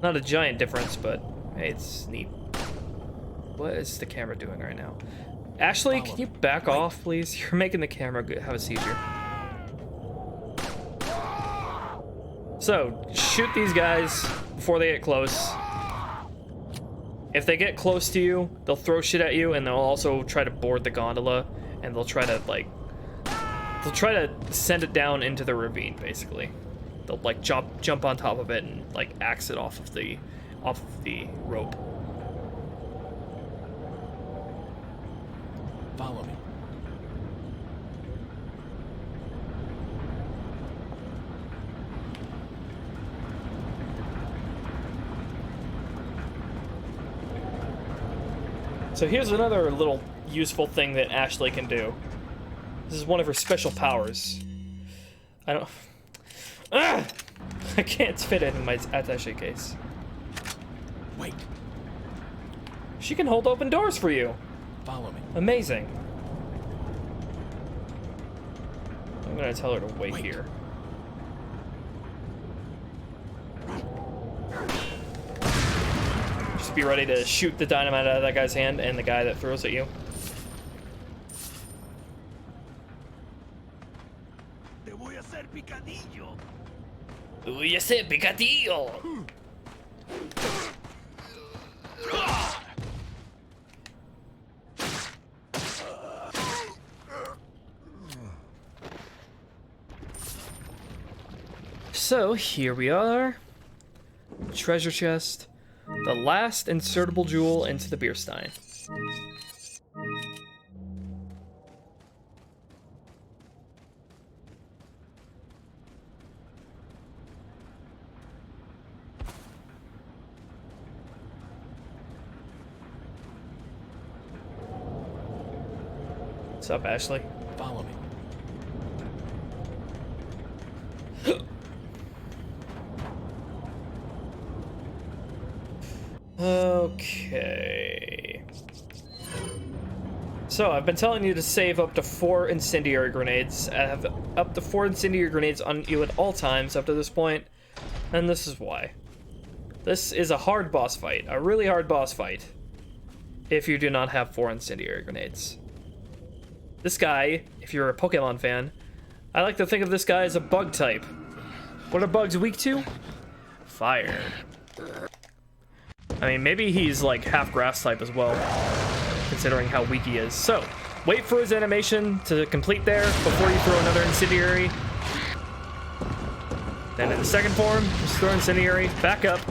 Not a giant difference, but hey, it's neat. What is the camera doing right now? Ashley, can you back off, please? You're making the camera have a seizure. So, shoot these guys before they get close. If they get close to you, they'll throw shit at you, and they'll also try to board the gondola, and they'll try to send it down into the ravine, basically. They'll like jump on top of it and like axe it off of the rope. Follow me. So here's another little useful thing that Ashley can do. This is one of her special powers. I can't fit it in my attaché case. Wait. She can hold open doors for you. Follow me. Amazing. I'm gonna tell her to wait here. Just be ready to shoot the dynamite out of that guy's hand and the guy that throws at you. Te voy a hacer picadillo. Voy a hacer picadillo. So here we are. Treasure chest. The last insertable jewel into the beer stein. What's up, Ashley? Follow me. Okay. So, I've been telling you to save up to 4 incendiary grenades. I have up to 4 incendiary grenades on you at all times up to this point, and this is why. This is a hard boss fight, a really hard boss fight, if you do not have 4 incendiary grenades. This guy, if you're a Pokemon fan, I like to think of this guy as a bug type. What are bugs weak to? Fire. I mean, maybe he's like half grass type as well, considering how weak he is. So, wait for his animation to complete there before you throw another incendiary. Then in the second form, just throw incendiary, back up.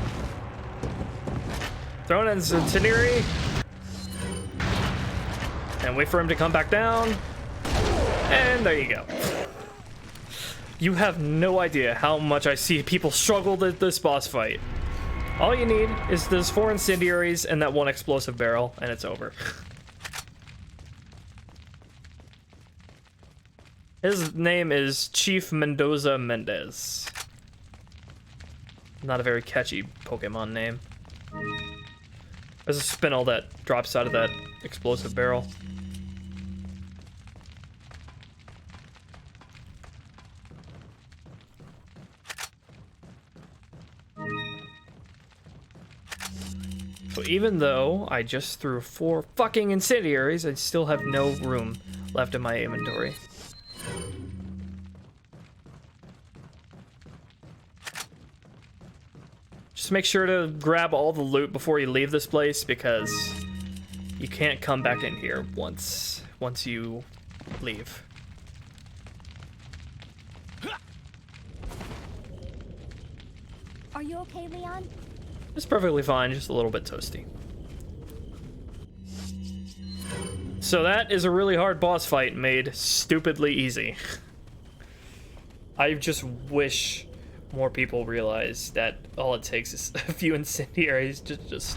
Throw an incendiary. And wait for him to come back down. And there you go. You have no idea how much I see people struggle at this boss fight. All you need is those 4 incendiaries and that 1 explosive barrel, and it's over. His name is Chief Mendoza Mendez. Not a very catchy Pokemon name. There's a spinel that drops out of that explosive barrel. So even though I just threw 4 fucking incendiaries, I still have no room left in my inventory. Just make sure to grab all the loot before you leave this place, because you can't come back in here once you leave. Are you okay, Leon? It's perfectly fine, just a little bit toasty. So that is a really hard boss fight made stupidly easy. I just wish more people realize that all it takes is a few incendiaries to just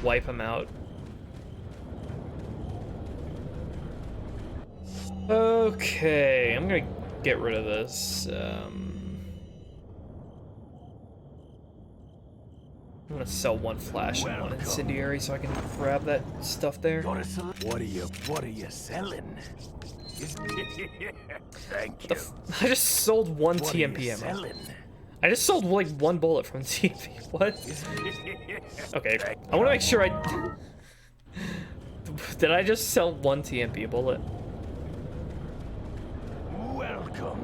wipe them out. Okay, I'm gonna get rid of this. I'm gonna sell 1 flash and 1 incendiary so I can grab that stuff there. What are you selling? Thank you. I just sold 1 What TMP are you ammo. selling? I just sold like 1 bullet from TMP. What? Okay, I want to make sure I... Did I just sell 1 TMP bullet? Welcome.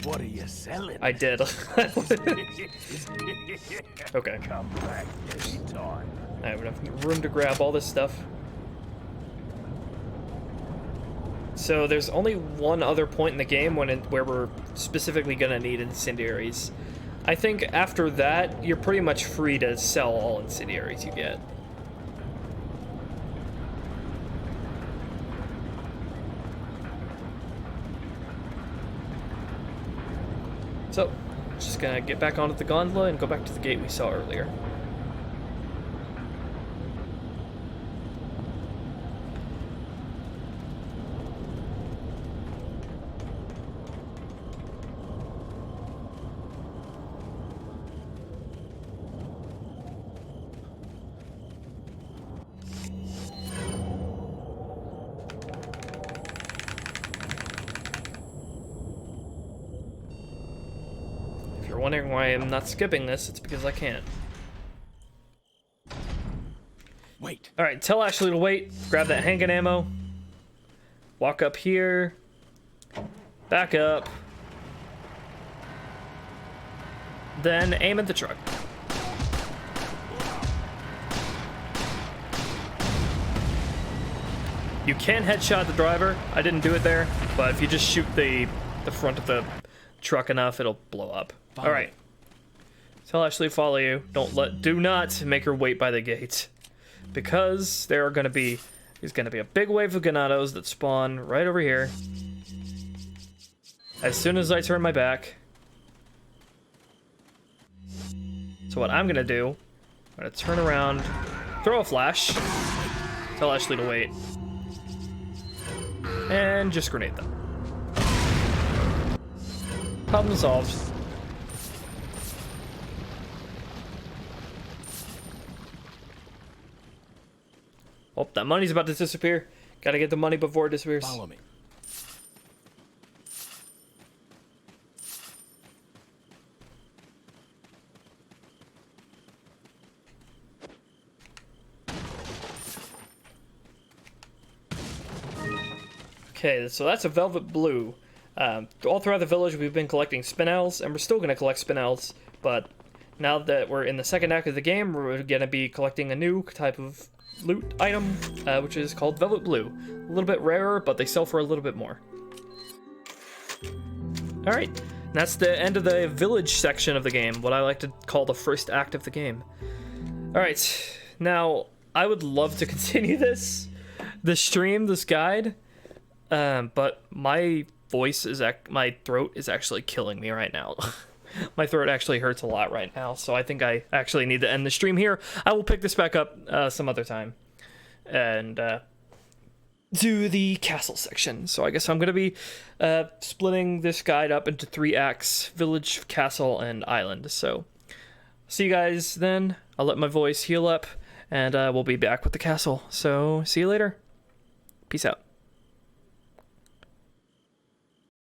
What are you selling? I did. Okay. Come back anytime. I have enough room to grab all this stuff. So there's only one other point in the game where we're specifically gonna need incendiaries. I think after that, you're pretty much free to sell all incendiaries you get. So, just gonna get back onto the gondola and go back to the gate we saw earlier. Wondering why I'm not skipping this, it's because I can't. Wait. Alright, tell Ashley to wait, grab that handgun ammo, walk up here, back up, then aim at the truck. You can headshot the driver. I didn't do it there, but if you just shoot the front of the truck enough, it'll blow up. Follow All right. So I'll actually follow you. Do not make her wait by the gate, because there's gonna be a big wave of Ganados that spawn right over here. As soon as I turn my back. So what I'm gonna do, I'm gonna turn around, throw a flash, tell Ashley to wait, and just grenade them. Problem solved. Oh, that money's about to disappear. Gotta get the money before it disappears. Follow me. Okay, so that's a velvet blue. All throughout the village, we've been collecting spinels, and we're still going to collect spinels, but now that we're in the second act of the game, we're going to be collecting a new type of loot item, which is called velvet blue. A little bit rarer, but they sell for a little bit more. Alright, that's the end of the village section of the game, what I like to call the first act of the game. Alright, now, I would love to continue this stream, this guide, but my throat is actually killing me right now. My throat actually hurts a lot right now, so I think I actually need to end the stream here. I will pick this back up some other time and do the castle section. So I guess I'm going to be splitting this guide up into 3 acts: village, castle, and island. So see you guys then. I'll let my voice heal up, and we'll be back with the castle. So see you later. Peace out.